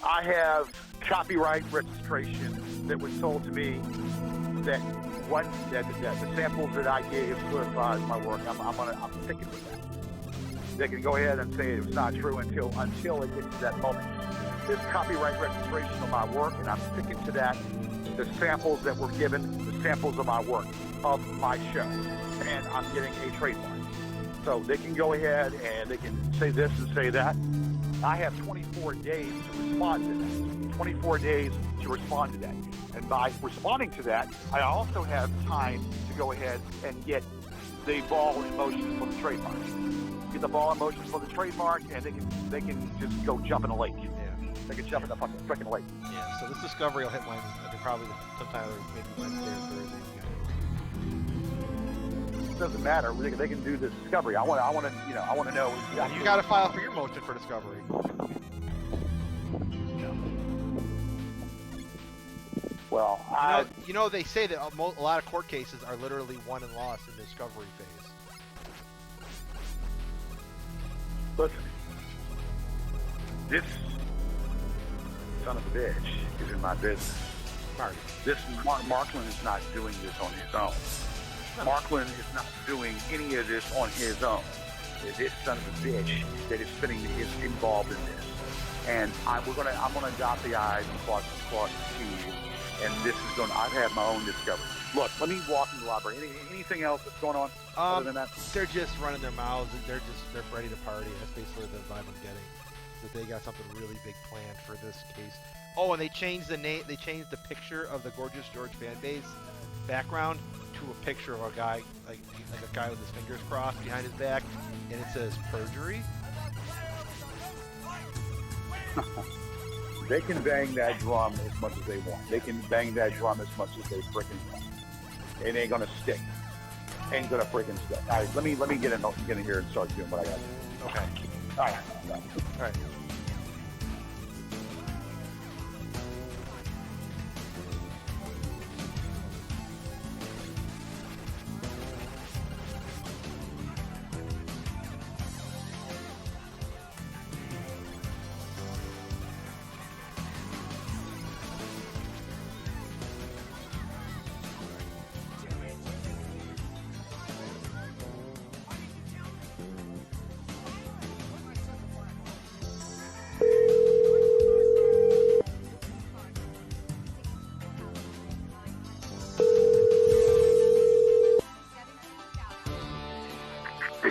I have copyright registration that was told to me that the samples that I gave clarifies my work. I'm sticking with that. They can go ahead and say it was not true until it gets to that moment. is copyright registration of my work, and I'm sticking to that. The samples that were given, the samples of my work, of my show, and I'm getting a trademark. So they can go ahead and they can say this and say that. I have 24 days to respond to that. 24 days to respond to that. And by responding to that, I also have time to go ahead and get the ball in motion for the trademark. Get the ball in motion for the trademark, and they can just go jump in a lake. Yeah. They can jump in the fucking freaking lake. Yeah. So this discovery will hit mine. I think probably sometime maybe Wednesday or Thursday. It doesn't matter. They can do this discovery. I want to know. Exactly. You got to file for your motion for discovery. Well, you know, they say that a lot of court cases are literally won and lost in the discovery phase. Listen, this son of a bitch is in my business. Marty. This Markland is not doing this on his own. No. Markland is not doing any of this on his own. This son of a bitch that is involved in this. And I'm gonna dot the I's and cross the T's. And this is I have my own discovery. Look, let me walk in the library. Anything else that's going on other than that? They're just running their mouths. They're ready to party. That's basically the vibe I'm getting. That they got something really big planned for this case. Oh, and they changed the name. They changed the picture of the Gorgeous George fan base background to a picture of a guy, like a guy with his fingers crossed behind his back, and it says perjury. They can bang that drum as much as they want. They can bang that drum as much as they freaking want. It ain't gonna stick. Ain't gonna freaking stick. All right, let me get in here and start doing what I got to do. Okay. All right. All right.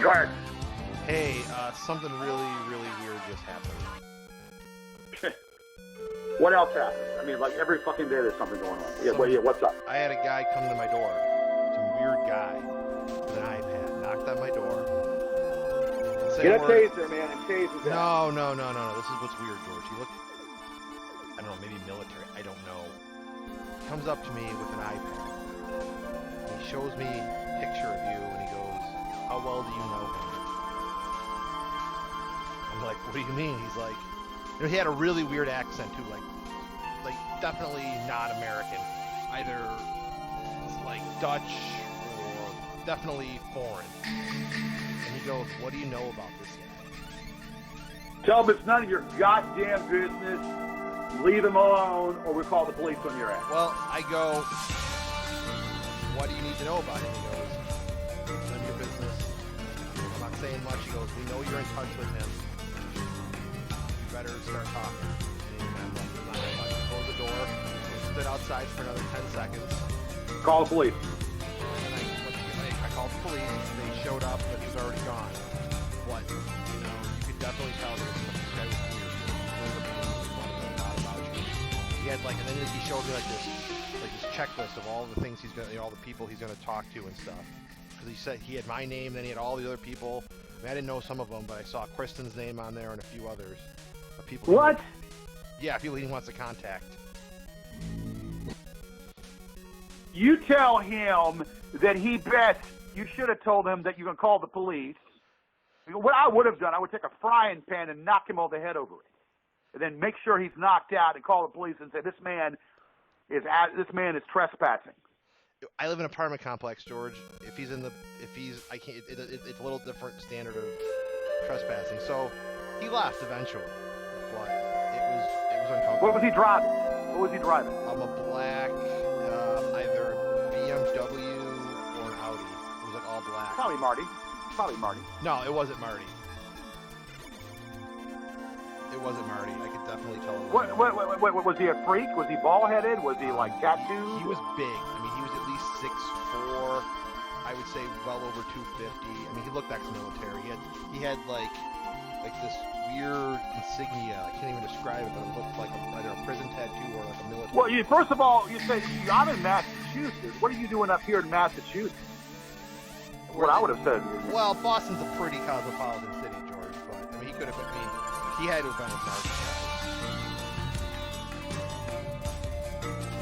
Go ahead. Hey, something really, really weird just happened. What else happened? I mean, like every fucking day there's something going on. Yeah, what's up? I had a guy come to my door. Some weird guy with an iPad knocked on my door. Get a taser, man, and tase his No. This is what's weird, George. He looked, I don't know, maybe military. I don't know. He comes up to me with an iPad. And he shows me a picture of you, and he goes, "How well do you know him?" I'm like, "What do you mean?" He's like, you know, he had a really weird accent too, like definitely not American, either like Dutch or definitely foreign. And he goes, "What do you know about this guy?" Tell him it's none of your goddamn business. Leave him alone, or we'll call the police on your ass. Well, I go, "What do you need to know about him?" He goes, "None of your business. I'm not saying much." He goes, "We know you're in touch with him. You better start talking." And I'm like, "I'm not gonna let you close the door." We stood outside for another 10 seconds. Call the police. And I called the police. They showed up, but he was already gone. But, you know, you could definitely tell that this guy was weird. He had like, and then he showed me like this checklist of all the things he's gonna, all the people he's gonna talk to and stuff. Because he said he had my name, then he had all the other people. I mean, I didn't know some of them, but I saw Kristen's name on there and a few others. People. What? People he wants to contact. You tell him that he best. You should have told him that you're gonna call the police. What I would have done, I would take a frying pan and knock him over the head over it. And then make sure he's knocked out and call the police and say, this man is trespassing. I live in an apartment complex, George. I can't. It's a little different standard of trespassing. So he left eventually, but it was uncomfortable. What was he driving? I'm a black, either BMW or an Audi. It was like all black. Probably Marty. No, it wasn't Marty. It it wasn't Marty. I could definitely tell. What was he a freak? Was he bald-headed? Was he like tattooed? He was big. I mean, he was at least 6'4". I would say well over 250. I mean, he looked ex-military. He had like this weird insignia. I can't even describe it, but it looked like either a prison tattoo or like a military. Well, first of all, you say I'm in Massachusetts. What are you doing up here in Massachusetts? What I would have said. Well, Boston's a pretty cosmopolitan city, George. But I mean, he could have. I mean, he had to have been a Marty.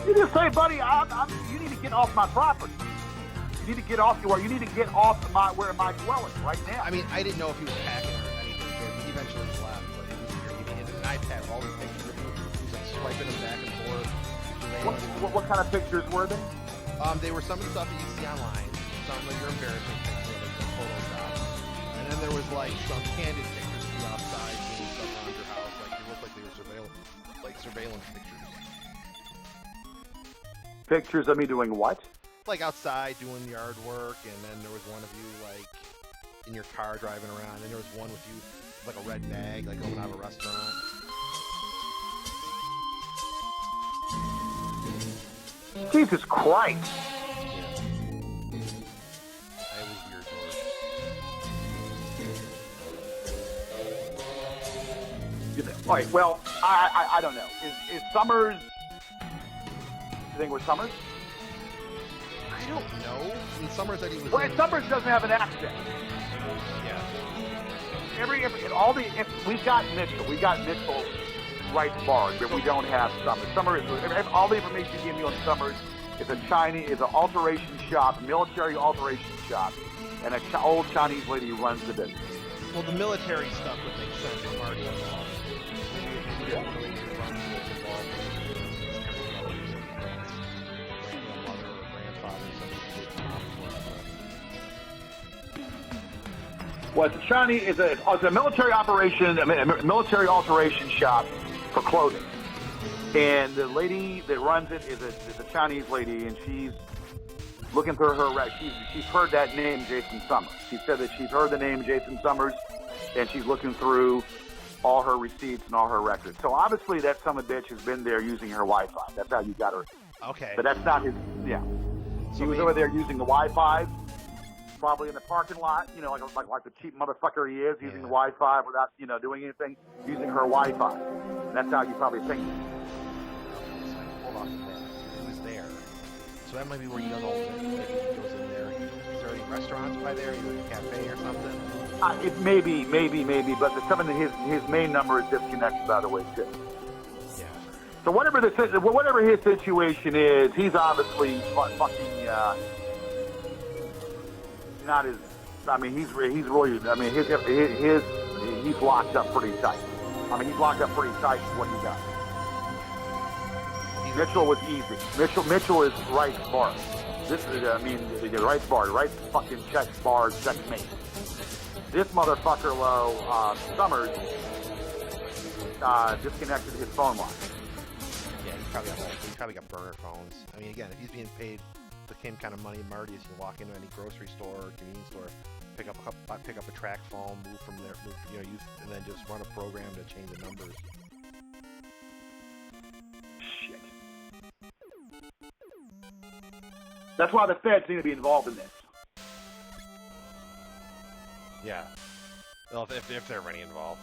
You just say, buddy, you need to get off my property. You need to get off you need to get off where my dwelling right now. I mean, I didn't know if he was packing or anything. George. He eventually left, but it was weird. He had an iPad, all these pictures of him. He was like swiping them back and forth. What kind of pictures were they? They were some of the stuff that you see online. Some of your embarrassing pictures, like the Photoshop. And then there was like some candid pictures of you outside doing stuff around your house. Like it looked like they were surveillance pictures. Pictures of me doing what? Like outside doing yard work, and then there was one of you like in your car driving around, and there was one with you like a red bag, like going out of a restaurant. Jesus Christ! Yeah. That was weird, George. All right. Well, I don't know. Is Summers? You think it was Summers? I don't know. I mean, Summers said he was. Well, Summers doesn't have an accent. Yeah. We got Mitchell right barred, but we don't have Summers. Summers, all the information you give me on Summers is an alteration shop, military alteration shop, and an old Chinese lady who runs the business. Well, the military stuff would make sense with Marty involved. Well, it's a Chinese, it's a military operation, a military alteration shop for clothing. And the lady that runs it is a Chinese lady, and she's looking through her she's heard that name, Jason Summers. She said that she's heard the name Jason Summers, and she's looking through all her receipts and all her records. So obviously that son of a bitch has been there using her Wi-Fi. That's how you got her. Okay. But that's not his, yeah. So he was over there using the Wi-Fi, probably in the parking lot, like the cheap motherfucker he is, using the Wi-Fi without, doing anything, using her Wi-Fi. That's how you probably think. Hold on. He was there. So that might be where he does all this. Maybe he goes in there. Is there any restaurants by there? Is there a cafe or something? It maybe, but his main number is disconnected, by the way, too. Yeah. So whatever his situation is, he's obviously fucking not as. I mean, he's really. I mean, he's locked up pretty tight. I mean, he's locked up pretty tight with what he does. Mitchell was easy. Mitchell is right barred. This is, right barred, right fucking check barred, checkmate. This motherfucker, Summers, disconnected his phone line. Yeah, he's probably got burner phones. I mean, again, if he's being paid the same kind of money Marty is, you can walk into any grocery store or convenience store, pick up a track phone, move from there, and then just run a program to change the numbers. Shit. That's why the feds need to be involved in this. Yeah. Well, if they're already involved.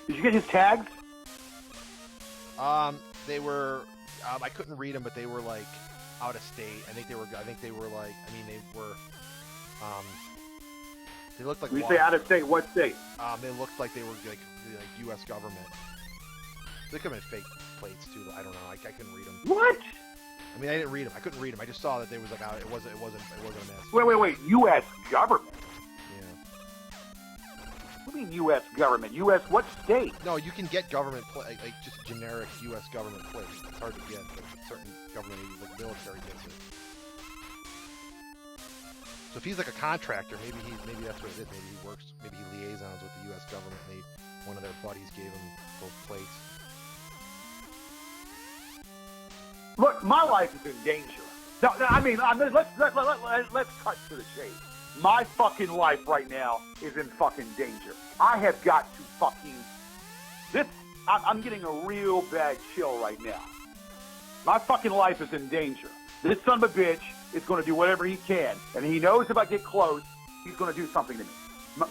Did you get his tags? They were. I couldn't read them, but they were like out of state. I think they were like. I mean, they were. They looked like. When you say out of state, what state? They looked like they were like U.S. government. They could have been fake plates too. I don't know. I couldn't read them. What? I mean, I didn't read them. I couldn't read them. I just saw that they was like out. It wasn't a mess. Wait. U.S. government. Yeah. What do you mean U.S. government? U.S. what state? No, you can get government like just generic U.S. government plates. It's hard to get, but certain government, like military, gets it. So if he's like a contractor, maybe that's what it is. Maybe he works. Maybe he liaisons with the U.S. government. One of their buddies gave him those plates. Look, my life is in danger. No, I mean, let's cut to the chase. my fucking life right now is in fucking danger. I have got to fucking... I'm getting a real bad chill right now. My fucking life is in danger. This son of a bitch is going to do whatever he can, and he knows if I get close, he's going to do something to me.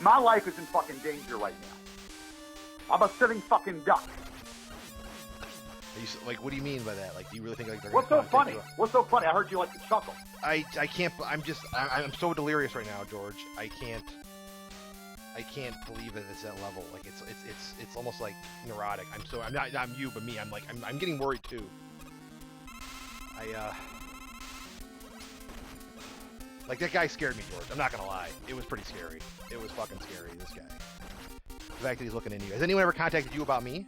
My life is in fucking danger right now. I'm a sitting fucking duck. Like, what do you mean by that? Like, do you really think like they're What's so funny? What's so funny? I heard you like to chuckle. I can't. I'm so delirious right now, George. I can't believe that it's that level. Like it's almost like neurotic. I'm not you, but me. I'm getting worried too. Like that guy scared me, George. I'm not gonna lie. It was pretty scary. It was fucking scary. This guy. The fact that he's looking into you. Has anyone ever contacted you about me?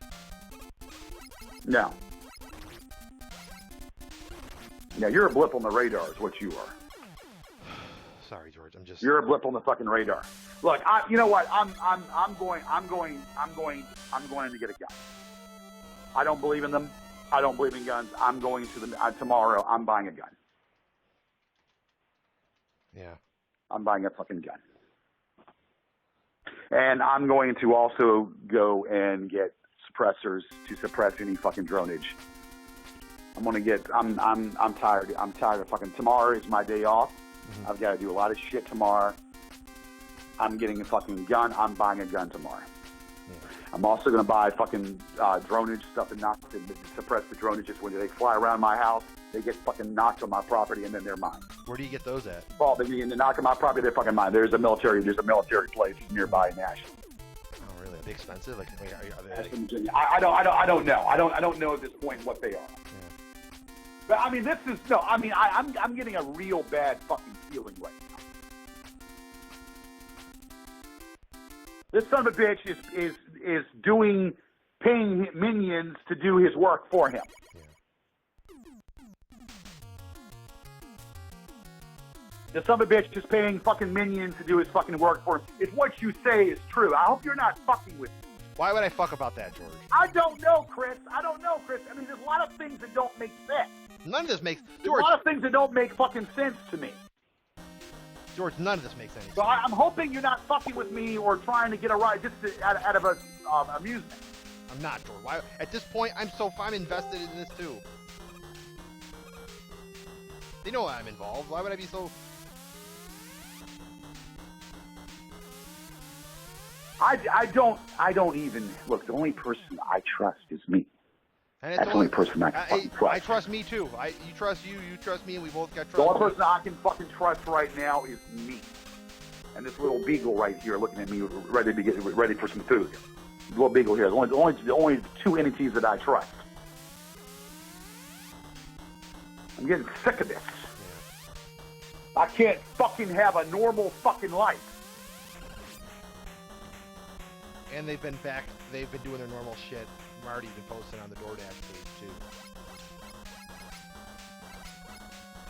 No. Yeah, you're a blip on the radar is what you are. Sorry, George. You're a blip on the fucking radar. Look, you know what? I'm going to get a gun. I don't believe in them. I don't believe in guns. I'm going to tomorrow. I'm buying a gun. Yeah. I'm buying a fucking gun. And I'm going to also go and get suppressors to suppress any fucking dronage. I'm tired. I'm tired of fucking... Tomorrow is my day off. Mm-hmm. I've got to do a lot of shit tomorrow. I'm getting a fucking gun. I'm buying a gun tomorrow. Yeah. I'm also going to buy fucking dronage stuff and not to suppress the dronages. When they fly around my house, they get fucking knocked on my property and then they're mine. Where do you get those at? Well, they knock on my property, they're fucking mine. There's a military place nearby in Ashland. Oh, really? Are they expensive? Like, are they? Ashland, Virginia. I don't know. I don't know at this point what they are. Yeah. But I mean, this is no. I mean, I'm getting a real bad fucking feeling right now. This son of a bitch is paying minions to do his work for him. Yeah. The son of a bitch is paying fucking minions to do his fucking work for him. If what you say is true, I hope you're not fucking with me. Why would I fuck about that, George? I don't know, Chris. I mean, there's a lot of things that don't make sense. None of this makes... George, there's a lot of things that don't make fucking sense to me. George, none of this makes any sense. So I'm hoping you're not fucking with me or trying to get a ride just out of a amusement. I'm not, George. Why? At this point, I'm invested in this too. They know I'm involved. Why would I be so... I don't even... Look, the only person I trust is me. And that's the only person I can fucking trust. I trust me too. You trust you trust me, and we both got trust. The only person I can fucking trust right now is me. And this little beagle right here looking at me, ready for some food. The little beagle here. The only two entities that I trust. I'm getting sick of this. Yeah. I can't fucking have a normal fucking life. And they've been doing their normal shit. Marty's been posting on the DoorDash page too.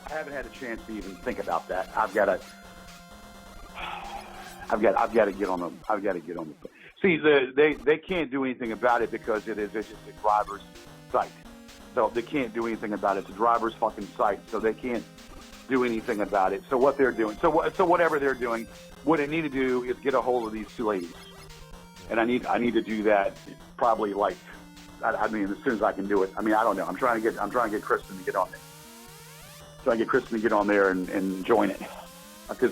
I haven't had a chance to even think about that. I've got to get on the. See, they can't do anything about it because it's just a driver's site. So they can't do anything about it. It's a driver's fucking site, so they can't do anything about it. So what they're doing, so whatever they're doing, what they need to do is get a hold of these two ladies, and I need to do that probably like. I mean, as soon as I can do it. I mean, I don't know. I'm trying to get Kristen to get on there. Trying to get Kristen to get on there and join it because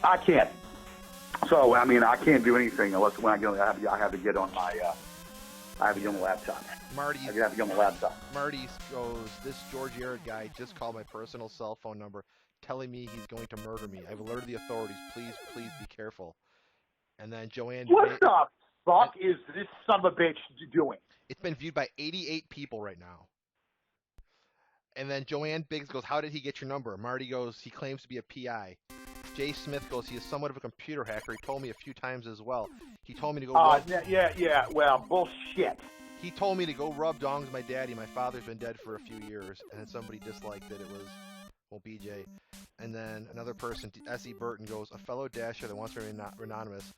I can't. So I mean, I can't do anything unless when I have to get on my. I have to get on the laptop. I have to get on the laptop. Marty goes, this George Yarid guy just called my personal cell phone number, telling me he's going to murder me. I've alerted the authorities. Please be careful. And then Joanne. What the fuck is this son of a bitch doing? It's been viewed by 88 people right now. And then Joanne Biggs goes, how did he get your number? Marty goes, he claims to be a PI. Jay Smith goes, he is somewhat of a computer hacker. He told me a few times as well. He told me to go... Yeah, well, bullshit. He told me to go rub dongs with my daddy. My father's been dead for a few years. And then somebody disliked that it was, well, BJ. And then another person, S.E. Burton, goes, a fellow dasher that wants to remain anonymous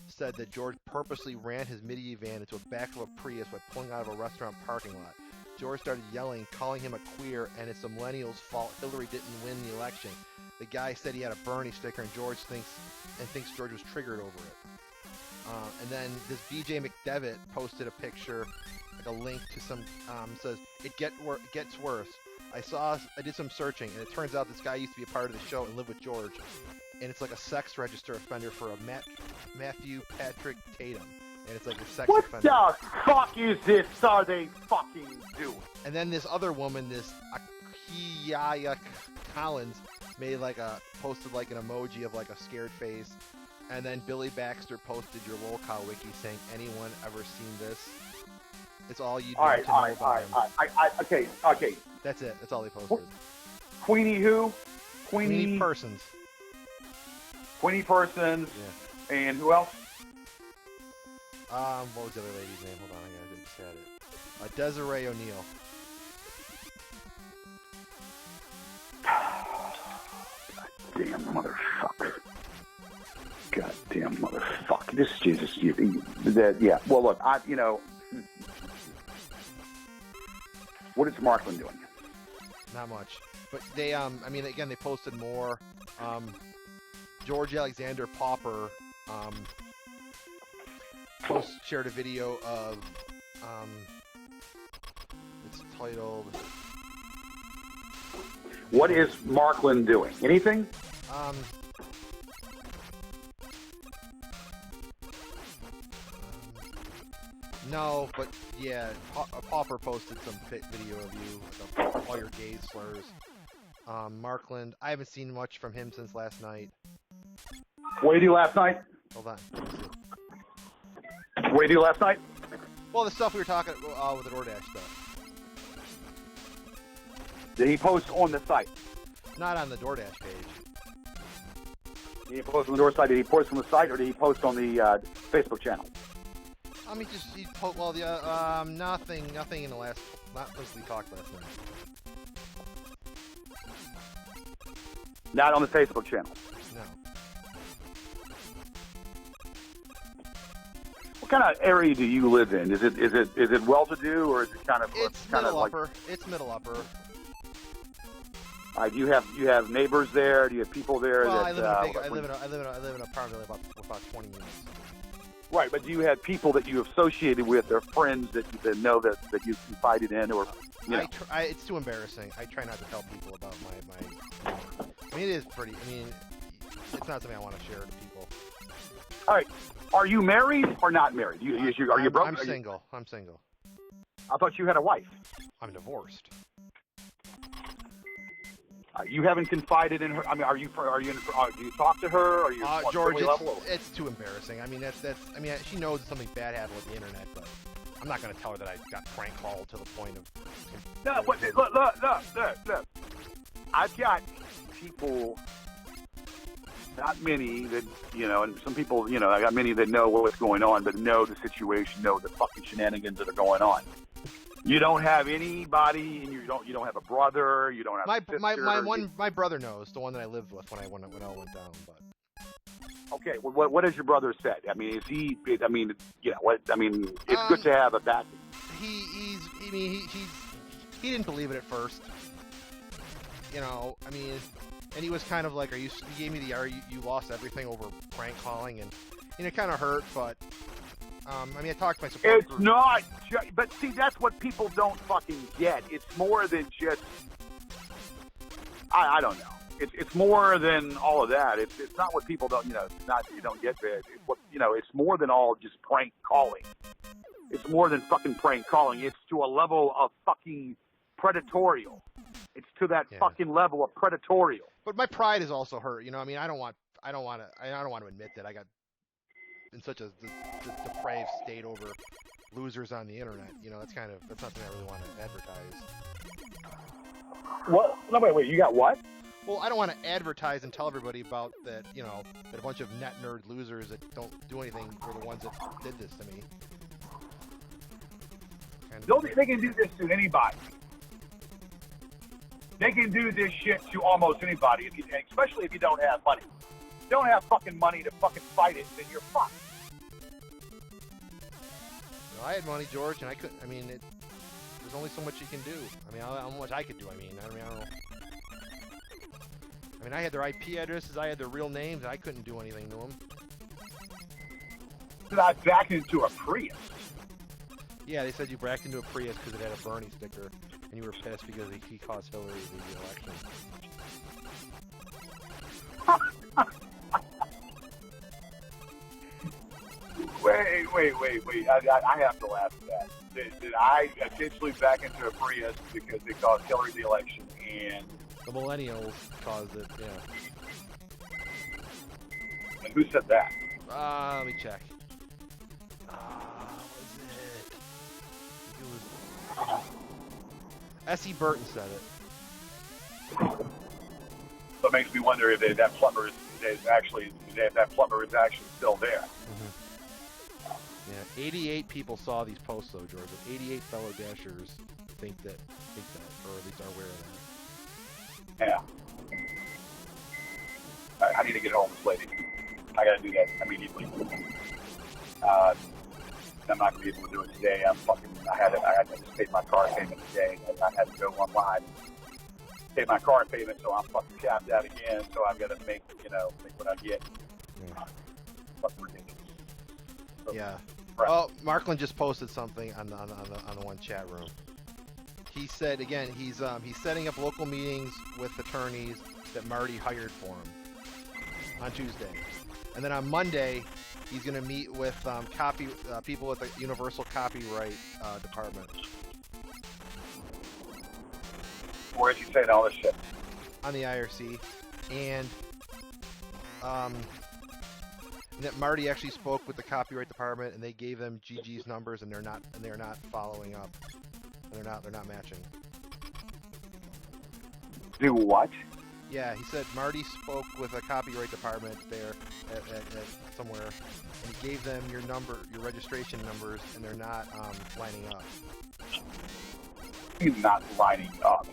said that George purposely ran his minivan into the back of a Prius by pulling out of a restaurant parking lot. George started yelling, calling him a queer, and it's the millennials' fault Hillary didn't win the election. The guy said he had a Bernie sticker, and George thinks George was triggered over it. And then this BJ McDevitt posted a picture, like a link to some, says, it gets worse. I did some searching, and it turns out this guy used to be a part of the show and live with George. And it's like a sex register offender for a Matthew Patrick Tatum. And it's like a sex offender. What the fuck is this are they fucking doing? And then this other woman, this Akiyaya Collins, posted like an emoji of like a scared face. And then Billy Baxter posted your lolcow wiki saying, anyone ever seen this? It's all you need to know about him. Okay. That's it. That's all they posted. Queenie who? Queenie Persons. Queenie Persons. Yeah. And who else? What was the other lady's name? Hold on, I just had it. Desiree O'Neill. Goddamn motherfucker. Goddamn motherfucker. This is just yeah. Well, look, what is Markland doing? Not much, but they, again, they posted more. George Alexander Pauper, shared a video of, it's titled. What is Markland doing? Anything? No, but yeah, Pauper posted some video of you, of all your gay slurs. Markland, I haven't seen much from him since last night. What did you do last night? Hold on. What did you do last night? Well, the stuff we were talking with the DoorDash stuff. Did he post on the site? Not on the DoorDash page. Did he post on the DoorDash site? Did he post on the site, or did he post on the Facebook channel? Nothing in the last, not since we talked last night. Not on the Facebook channel? No. What kind of area do you live in? Is it well-to-do, or is it kind of? It's middle upper. It's middle upper. Do you have neighbors there? Do you have people there? Well, I live in an apartment about 20 minutes. Right, but do you have people that you associated with, or friends that know that you confided in, or you know? It's too embarrassing. I try not to tell people about my. I mean, it is pretty. I mean, it's not something I want to share to people. All right, are you married or not married? Are you broke? I'm single. I'm single. I thought you had a wife. I'm divorced. You haven't confided in her. I mean, do you talk to her? Are you George? It's too embarrassing. I mean, she knows something bad happened with the internet, but I'm not going to tell her that I got prank called to the point of. No, but look. I've got people, not many that and some people, I got many that know what's going on, but know the situation, know the fucking shenanigans that are going on. You don't have anybody, and you don't have a brother. You don't have a sister. My brother knows, the one that I lived with when it all went down. But okay, well, what has your brother said? I mean, is he? I mean, it's good to have a back. He didn't believe it at first. I mean, and he was kind of like, he gave me you lost everything over prank calling, and it kind of hurt, but. I mean, I talked to my support group. It's not, but see, that's what people don't fucking get. It's more than just, I don't know. It's more than all of that. It's not what people don't, it's not, you don't get that. It's what, it's more than all just prank calling. It's more than fucking prank calling. It's to a level of fucking predatorial. It's to that fucking level of predatorial. But my pride is also hurt. I mean, I don't want to admit that I got in such a depraved state over losers on the internet. That's not something I really want to advertise. What? No, wait, you got what? Well, I don't want to advertise and tell everybody about that, that a bunch of net nerd losers that don't do anything were the ones that did this to me. They can do this to anybody. They can do this shit to almost anybody, especially if you don't have money. If you don't have fucking money to fucking fight it, then you're fucked. I had money, George, and I couldn't. I mean, there's only so much you can do. I mean, how much I could do. I don't know. I mean, I had their IP addresses, I had their real names, and I couldn't do anything to them. I backed into a Prius. Yeah, they said you backed into a Prius because it had a Bernie sticker, and you were pissed because he caused Hillary the election. Wait. I have to laugh at that. Did I essentially back into a Prius because it caused Hillary the election and... The millennials caused it, yeah. And who said that? Let me check. What was it? S.E. Burton said it. So it makes me wonder if that plumber is actually still there. Mm-hmm. Yeah, 88 people saw these posts though, George. 88 fellow Dashers think that, or at least are aware of that. Yeah. I need to get home this lady. I got to do that immediately. I'm not going to be able to do it today. I had to just pay my car payment today. I had to go online, pay my car payment, so I'm fucking capped out again. So I've got to make what I get. Fucking ridiculous. So, yeah. Right. Oh, Markland just posted something on the one chat room. He said again he's setting up local meetings with attorneys that Marty hired for him on Tuesday, and then on Monday he's going to meet with people at the Universal Copyright Department. Where is he saying all this shit? On the IRC, and that Marty actually spoke with the Copyright Department, and they gave them GG's numbers, and they're not following up. They're not matching. Do what? Yeah, he said Marty spoke with a Copyright Department there at somewhere, and he gave them your registration numbers, and they're not lining up. He's not lining up.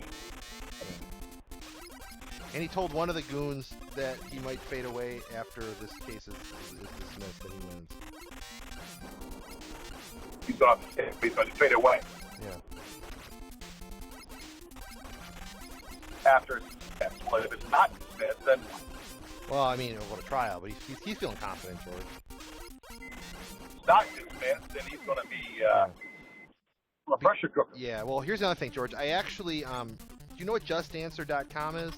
And he told one of the goons that he might fade away after this case is dismissed and he wins. He's going to fade away. Yeah. After it's dismissed. Well, if it's not dismissed, then... Well, I mean, it'll go to trial, but he's feeling confident, George. If it's not dismissed, then he's going to be a pressure cooker. Yeah, well, here's another thing, George. I actually, do you know what JustAnswer.com is?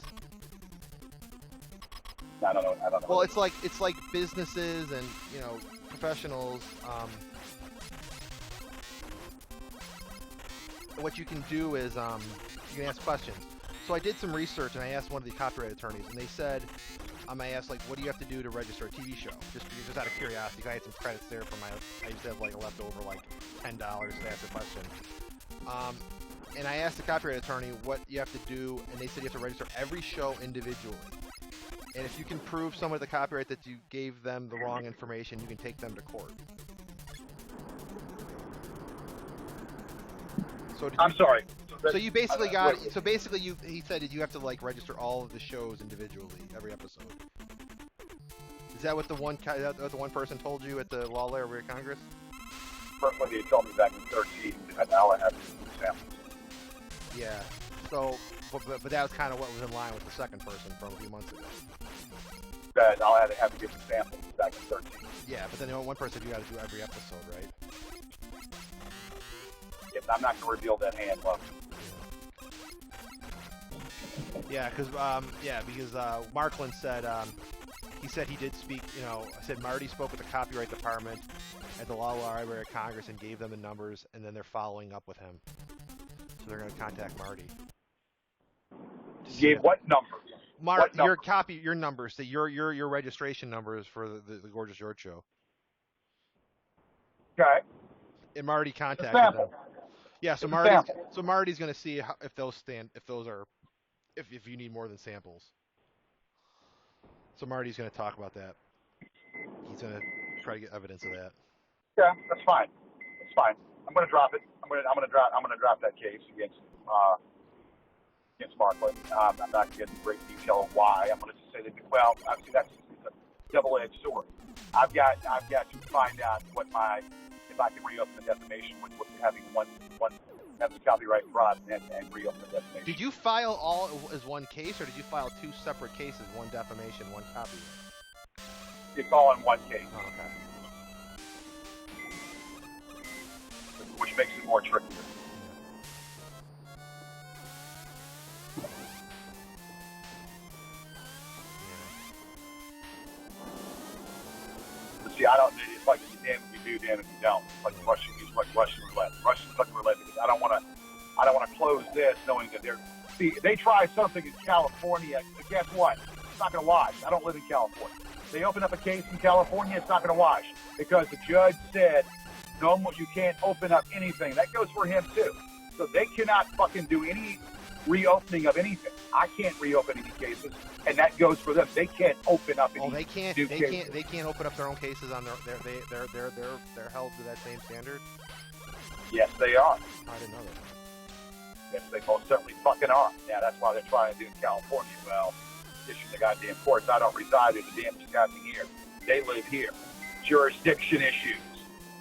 I don't know. Well, it's like businesses and professionals. What you can do is you can ask questions. So I did some research and I asked one of the copyright attorneys, and they said, I asked what do you have to do to register a TV show? Just out of curiosity, 'cause I had some credits there for I used to have a leftover $10 to ask a question. And I asked the copyright attorney what you have to do, and they said you have to register every show individually. And if you can prove someone at the copyright that you gave them the wrong information, you can take them to court. So I'm sorry. So you basically he said that you have to register all of the shows individually, every episode. Is that what the one person told you at the Law Library of Congress? First one he told me back in 13, and now I have samples. Yeah. So, but that was kind of what was in line with the second person from a few months ago. That I'll have to get the samples back in 13. Yeah, but then one person you got to do every episode, right? Yeah, I'm not going to reveal that hand level. Yeah, because Markland said he said he did speak. I said Marty spoke with the Copyright Department at the Law Library of Congress and gave them the numbers, and then they're following up with him. So they're going to contact Marty. Gave what number? Your numbers, your registration numbers for the Gorgeous George show. Okay. And Marty contacted them. Yeah, so Marty's going to see if you need more than samples. So Marty's going to talk about that. He's going to try to get evidence of that. Yeah, that's fine. That's fine. I'm going to drop it. I'm going to drop that case against Markland. I'm not going to get into great detail of why. I'm going to just say that, well, obviously it's a double-edged sword. I've got to find out if I can reopen the defamation with having one have the copyright fraud and reopen the defamation. Did you file all as one case, or did you file two separate cases, one defamation, one copyright? It's all in one case. Oh, okay. Which makes it more trickier. See, I don't. It's like damn if you do, damn if you don't. It's like Russian. It's like Russian roulette. Russian fucking roulette because I don't want to close this knowing that they're. See, they try something in California. Guess what? It's not going to wash. I don't live in California. They open up a case in California. It's not going to wash because the judge said, no, you can't open up anything. That goes for him too. So they cannot fucking do any reopening of anything. I can't reopen any cases, and that goes for them. They can't open up any. Oh, they can't. New They cases. can't. They can't open up their own cases on they're held to that same standard. Yes, they are. I didn't know that. Yes, they most certainly fucking are. Yeah, that's why they're trying to do in California. Well, issuing the goddamn courts. I don't reside in the damn happening here. They live here. Jurisdiction issues.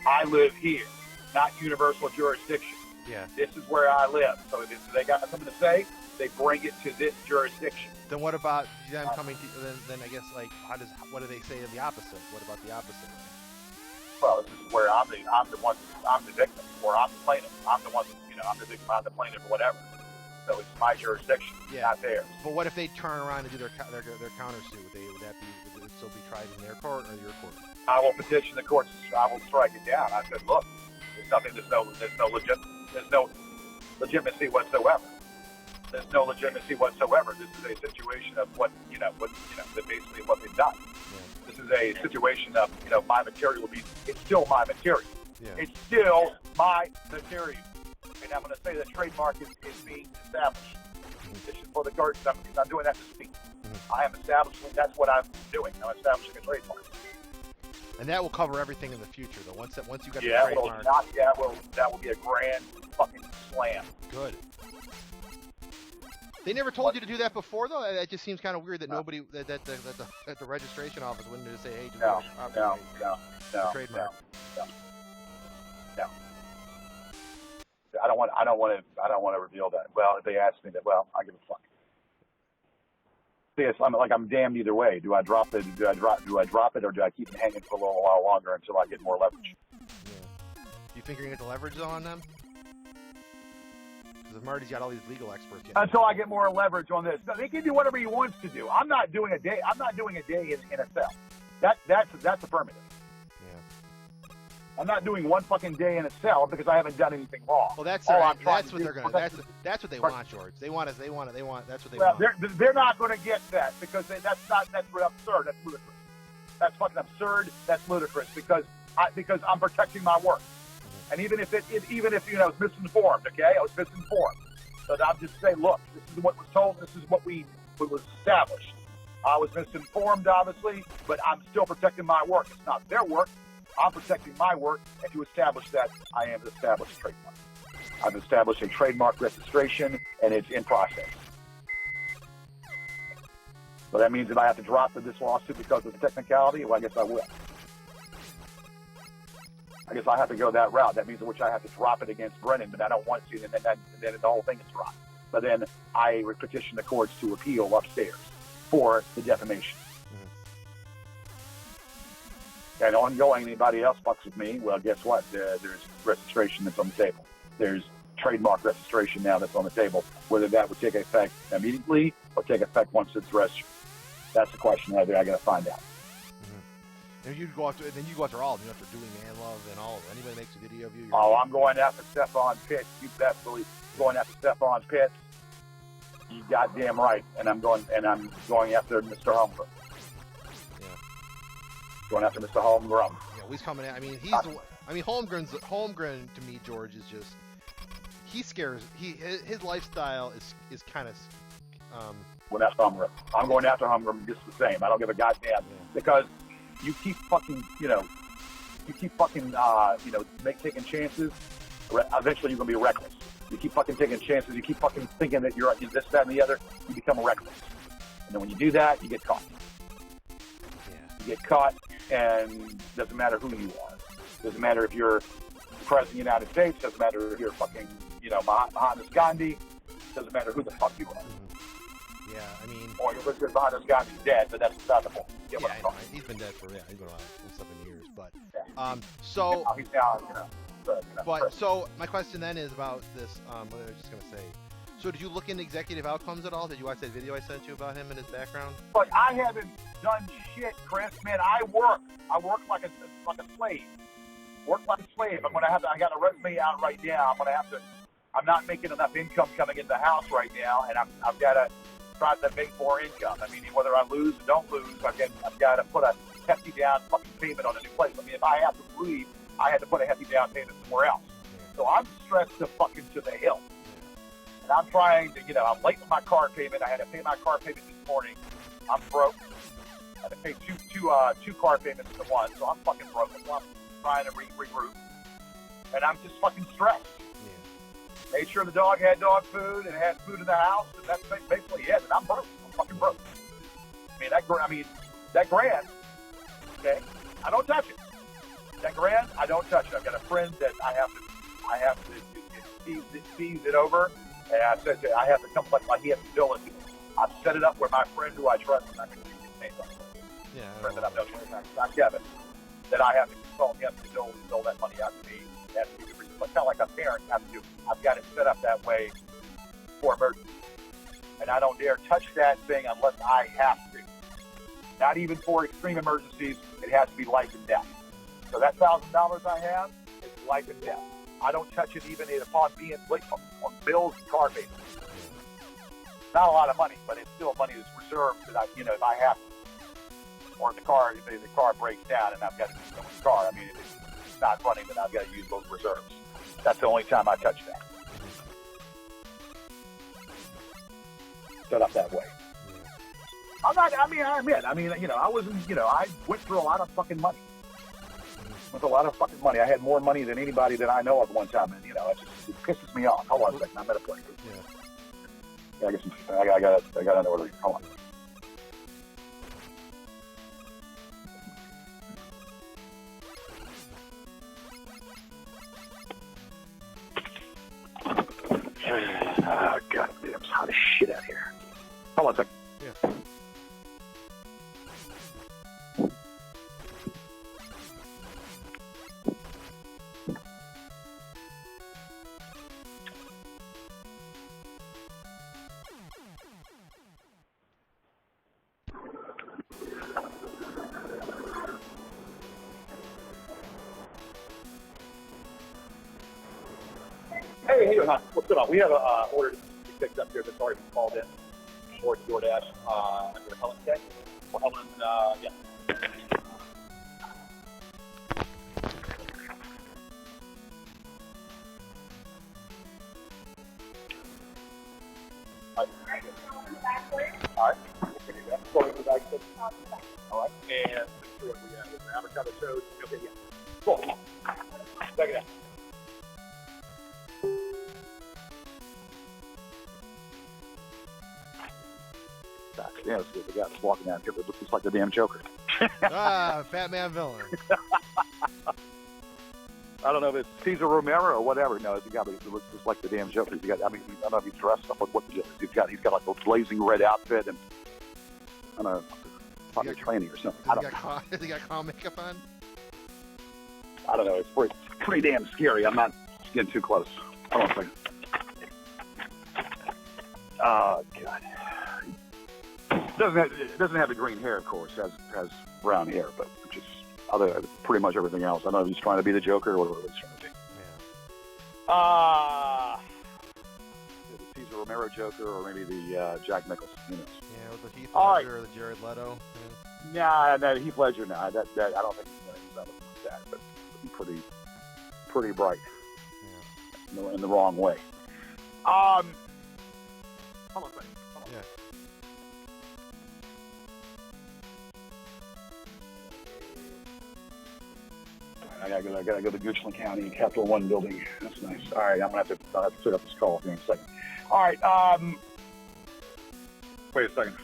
I live here, not universal jurisdiction. Yeah. This is where I live. So if they got something to say, they bring it to this jurisdiction. Then what about them coming to? Then I guess like what do they say to the opposite? What about the opposite? Well, this is where I'm the victim, or I'm the plaintiff. I'm the one, I'm the victim, I'm the plaintiff, or whatever. So it's my jurisdiction, not theirs. But what if they turn around and do their countersuit? Would it still be tried in their court or your court? I will petition the courts. I will strike it down. I said, look, there's no legitimacy whatsoever. There's no legitimacy whatsoever. This is a situation of basically what they've done. Yeah. This is a situation of, my material it's still my material. Yeah. It's still my material. And I'm going to say the trademark is being established. This is for the courts. I'm doing that to speak. I am establishing, that's what I'm doing. I'm establishing a trademark. And that will cover everything in the future, though. Once you got the trademark. That will be a grand fucking slam. Good. They never told you to do that before, though. It just seems kind of weird that nobody that the registration office wouldn't just say, "Hey, do no, trademark." No. I don't want to reveal that. Well, if they ask me that, I give a fuck. See, I'm damned either way. Do I drop it? Do I drop it, or do I keep it hanging for a little while longer until I get more leverage? Yeah. You think you're gonna get the leverage though on them? Because Marty's got all these legal experts. Until I get more leverage on this, they can do whatever he wants to do. I'm not doing a day. I'm not doing a day in a cell. That's affirmative. I'm not doing one fucking day in a cell because I haven't done anything wrong. Well, that's what they're gonna. That's what they want, George. That's what they want. Well, they're not going to get that because that's absurd. That's ludicrous. That's fucking absurd. That's ludicrous because I'm protecting my work. And even if it's misinformed, okay, I was misinformed. But I'm just saying, look, this is what was told. This is what was established. I was misinformed, obviously, but I'm still protecting my work. It's not their work. I'm protecting my work, and to establish that, I am established a trademark. I've established a trademark registration, and it's in process. So that means if I have to drop this lawsuit because of the technicality, well, I guess I will. I guess I have to go that route. That means in which I have to drop it against Brennan, but I don't want to, and then the whole thing is dropped. But then I would petition the courts to appeal upstairs for the defamation. And ongoing, anybody else fucks with me, well, guess what? There's registration that's on the table. There's trademark registration now that's on the table. Whether that would take effect immediately or take effect once it's registered, that's the question I got to find out. And you go after all of them. You go after Doing Man Love and all of them. Anybody makes a video of you? I'm going after Stefan Pitts. You best believe going after Stefan Pitts. You goddamn right. And I'm going after Mr. Holmgren. Going after Mr. Holmgren. Yeah, he's coming at. Holmgren to me, George, is just he scares. His lifestyle is kind of. Going after Holmgren. I'm going after Holmgren just the same. I don't give a goddamn because you keep fucking taking chances. Eventually, you're gonna be reckless. You keep fucking taking chances. You keep fucking thinking that you're this, that, and the other. You become reckless, and then when you do that, you get caught. You get caught. And doesn't matter who you are. Doesn't matter if you're the president of the United States. Doesn't matter if you're fucking, you know, Mahatma Gandhi. Doesn't matter who the fuck you are. Yeah, I mean. Or you're Richard Mahatma Gandhi's dead, but that's not the point. Yeah, I know. He's been dead for he's been around 7 years, but so he's now, so my question then is about this. What I was just gonna say. So did you look into executive outcomes at all? Did you watch that video I sent you about him and his background? Look, I haven't done shit, Chris. Man, I work like a slave. Work like a slave. I got a resume out right now. I'm not making enough income coming in the house right now, and I've got to try to make more income. I mean, whether I lose or don't lose, I've got to put a hefty down fucking payment on a new place. I mean, if I have to leave, I had to put a hefty down payment somewhere else. So I'm stressed to the hill. And I'm trying to, I'm late with my car payment. I had to pay my car payment this morning. I'm broke. I had to pay two car payments to one, so I'm fucking broke. So I'm trying to regroup. And I'm just fucking stressed. Yeah. Made sure the dog had dog food and had food in the house, and that's basically it. And I'm broke. I'm fucking broke. That grand, okay, I don't touch it. That grand, I don't touch it. I've got a friend that I have to seize it over. And I said I have to come like he has to bill it. I've set it up where my friend who I trust, and I can keep his name on it. Yeah. Friend that I've known for not Kevin, that I have to consult him to bill that money out to me. That's kind of like a parent has to do. I've got it set up that way for emergency. And I don't dare touch that thing unless I have to. Not even for extreme emergencies, it has to be life and death. So that $1,000 I have is life and death. I don't touch it even upon being late on bills and car payments. Not a lot of money, but it's still money that's reserved that if I have to. Or if the car breaks down and I've got to use someone's car. I mean, if it's not running, then I've got to use those reserves. That's the only time I touch that. Set up that way. I admit, I wasn't, I went through a lot of fucking money. I had more money than anybody that I know of one time, and it pisses me off. Hold on a second, I'm at a place. Yeah. I got another order. Hold on. Oh, God damn, it's hot as shit out here. Hold on a second. Yeah. Hey, what's going on? We have an order to be picked up here that's already been called in for DoorDash. Under Helen today. For Helen, yeah. All right. All right. And we have avocado toast. Okay, yeah. Cool. Check it out. Yeah, let's get the guy that's walking out here that looks just like the damn Joker. Batman villain. I don't know if it's Cesar Romero or whatever. No, it's a guy that looks just like the damn Joker. I don't know if he's dressed up. What the deal is. He's got like a blazing red outfit and I don't know, probably training or something. Has he got calm makeup on? I don't know. It's pretty damn scary. I'm not getting too close. Hold on a second. Oh, God. It doesn't have the green hair, of course. It has brown hair, but just pretty much everything else. I don't know if he's trying to be the Joker or what he's trying to be. Yeah. The Cesar Romero Joker or maybe the Jack Nicholson. Who knows? Yeah, or the Heath Ledger or the Jared Leto. Yeah. No, Heath Ledger. No, that I don't think he's going to use that like that. But it'd be pretty bright. Yeah. In the wrong way. Hold on a second. Yeah. I gotta go to Goochland County, Capital One building. That's nice. All right, I'll have to set up this call here in a second. All right, wait a second.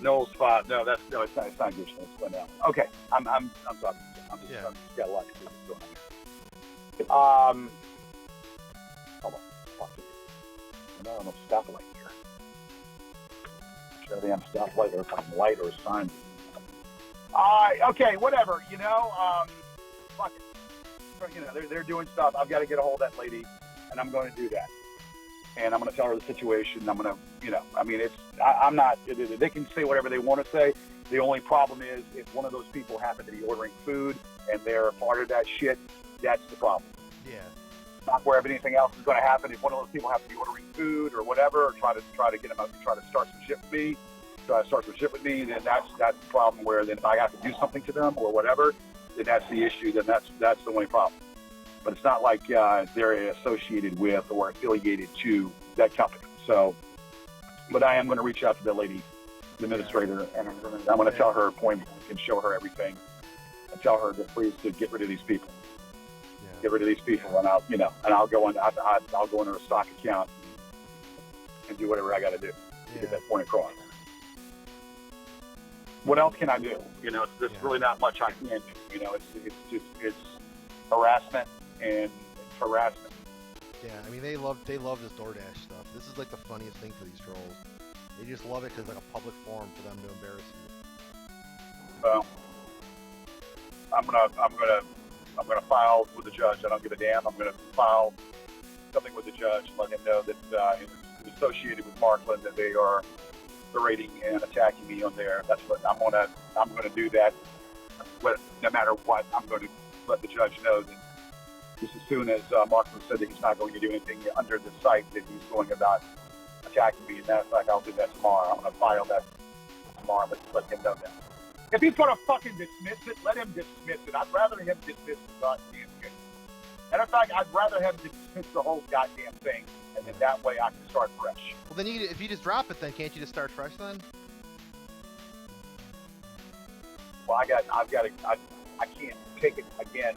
No spot. No, it's not Goochland. It's Glendale. Okay, I'm talking. I'm just got a lot of shit going on here. fucking, no stoplight here. Show damn stoplight or a fucking light or a sign. Okay, whatever, fuck it. They're doing stuff. I've got to get a hold of that lady, and I'm going to do that. And I'm going to tell her the situation. I'm going to, I'm not, they can say whatever they want to say. The only problem is if one of those people happen to be ordering food and they're a part of that shit, that's the problem. Yeah. Not where if anything else is going to happen. If one of those people happen to be ordering food or whatever, or try to get them out, try to start some shit with me, then that's the problem. Where then if I have to do something to them or whatever, then that's the issue. Then that's the only problem. But it's not like they're associated with or affiliated to that company. So, but I am going to reach out to the lady, the administrator, and I'm going to tell her point blank and show her everything, and tell her to please to get rid of these people. Yeah. Get rid of these people, and I'll go into a stock account and do whatever I got to do to get that point across. What else can I do? There's really not much I can do. It's harassment and harassment. Yeah, I mean they love this DoorDash stuff. This is like the funniest thing for these trolls. They just love it because it's like a public forum for them to embarrass you. Well, I'm gonna file with the judge. I don't give a damn. I'm gonna file something with the judge, let him know that it's associated with Markland, that they are berating and attacking me on there. That's what I'm gonna do that. But no matter what, I'm going to let the judge know that just as soon as Markland said that he's not going to do anything under the site, that he's going about attacking me. And matter of fact, I'll do that tomorrow. I'm going to file that tomorrow, but let him know that. If he's going to fucking dismiss it, let him dismiss it. I'd rather him dismiss the goddamn thing. Matter of fact, I'd rather him dismiss the whole goddamn thing, and then that way I can start fresh. Well, then if you just drop it, then can't you just start fresh then? Well, I can't take it again.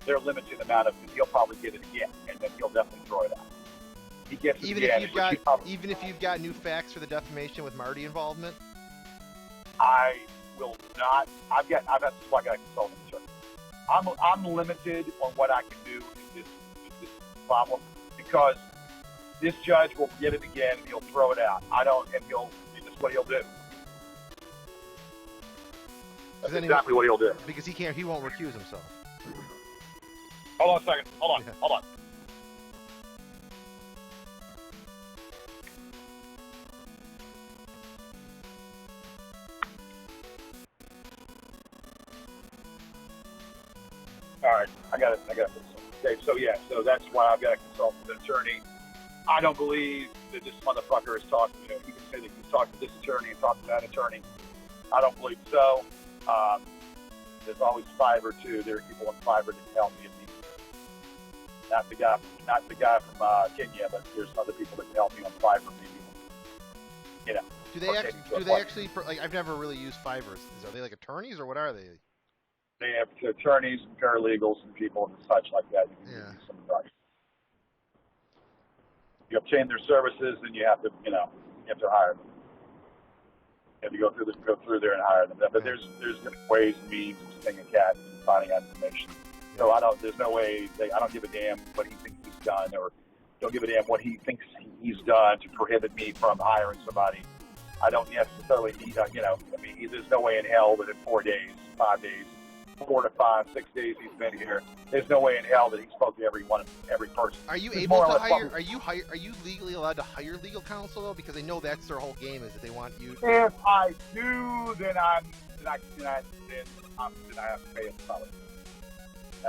They're limited amount of, he'll probably get it again, and then he'll definitely throw it out. He gets it again. Even if you've got new facts for the defamation with Marty involvement. I will not. I've got to consult an attorney. I'm limited on what I can do in this problem because this judge will get it again and he'll throw it out. That's what he'll do. That's exactly what he'll do. Because he won't recuse himself. Hold on a second. Hold on. All right, I got it. Okay, so that's why I've got to consult with an attorney. I don't believe that this motherfucker is talking. He can say that he's talking to this attorney and talking to that attorney. I don't believe so. There's always Fiverr too. There are people on Fiverr that can help me if need. Not the guy from Kenya, but there's other people that can help me on Fiverr. Maybe, Do they actually? Like, I've never really used Fiverr. Are they like attorneys or what are they? They have attorneys and paralegals and people and such like that. You can use some advice. You obtain their services, then you have to hire them. You have to go through there and hire them. But there's different ways and means of stinging a cat and finding out information. So there's no way. I don't give a damn what he thinks he's done, or don't give a damn what he thinks he's done to prohibit me from hiring somebody. I don't necessarily need. There's no way in hell that in 4 days, 5 days, 4 to 5, 6 days he's been here. There's no way in hell that he spoke to every person. Are you able to hire? Are you legally allowed to hire legal counsel though? Because I know that's their whole game is that they want you. If I do, then I have to pay a salary.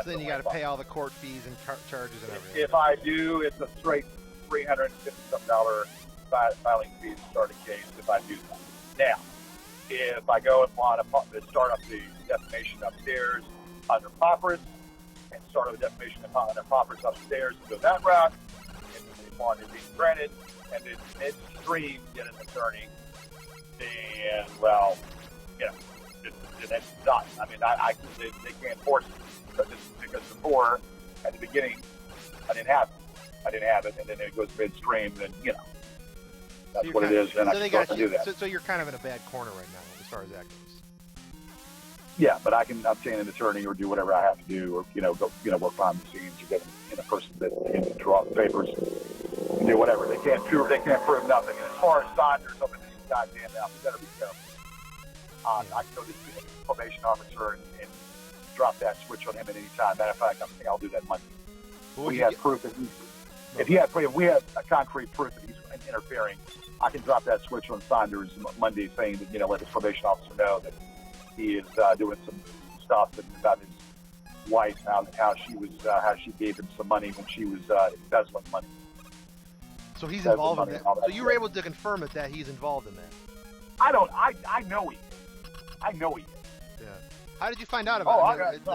So then you got to pay all the court fees and charges and everything. If I do, it's a straight $350 filing fee to start a case. If I do that. Now, if I go and want to start up the defamation upstairs under paupers and start up a defamation under paupers upstairs and go that route, and the bond is being granted, and then midstream get an attorney, then that's done. I mean, they can't force it because before at the beginning I didn't have it, and then it goes midstream, then that's what it is, and I can do that. So you're kind of in a bad corner right now as far as that goes. Yeah, but I can obtain an attorney or do whatever I have to do, or go work behind the scenes or get in a person that can draw the papers and do whatever. They can't prove nothing. And as far as Saunders, up in these goddamn now, we better be careful. I can go to the probation officer and drop that switch on him at any time. Matter of fact, I think I'll do that Monday. We have proof that if we have a concrete proof that he's interfering, I can drop that switch on Saunders Monday, saying that let his probation officer know that he is doing some stuff about his wife, how she gave him some money when she was embezzling money. So he's involved in that. So you were able to confirm that he's involved in that. I know he is. I know he is. Yeah. How did you find out about it? I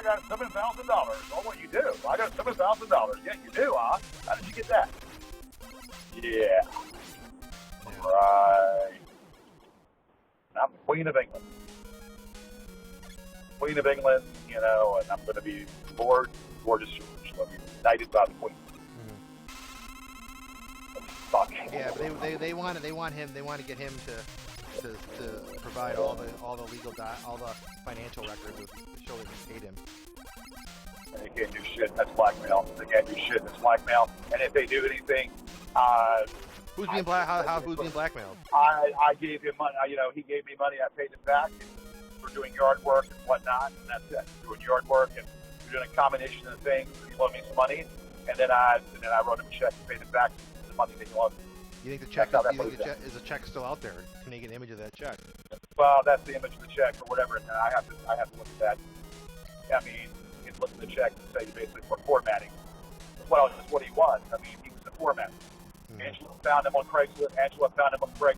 got $7,000. Oh, what you do? I got $7,000. Yeah, you do, huh? How did you get that? Yeah. Right. I'm the Queen of England. Queen of England, and I'm going to be Lord Gorgeous George. I'll be knighted by the Queen. Fuck. Yeah, but they want him. They want to get him to provide all the legal all the financial records to show that he paid him. And they can't do shit. That's blackmail. They can't do shit. That's blackmail. And if they do anything, who's being who's being blackmailed? I gave him money. He gave me money. I paid him back for doing yard work and whatnot. And that's it. Doing yard work, and we're doing a combination of things. He loaned me some money, and then I wrote him a check and paid him back the money that he loaned me. You think the check? Is the check still out there? Can they get an image of that check? Well, that's the image of the check or whatever, and I have to look at that. I mean, you can look at the check and say basically for formatting. Well, it's what he was. I mean, he was the format. Angela found him on Craigslist.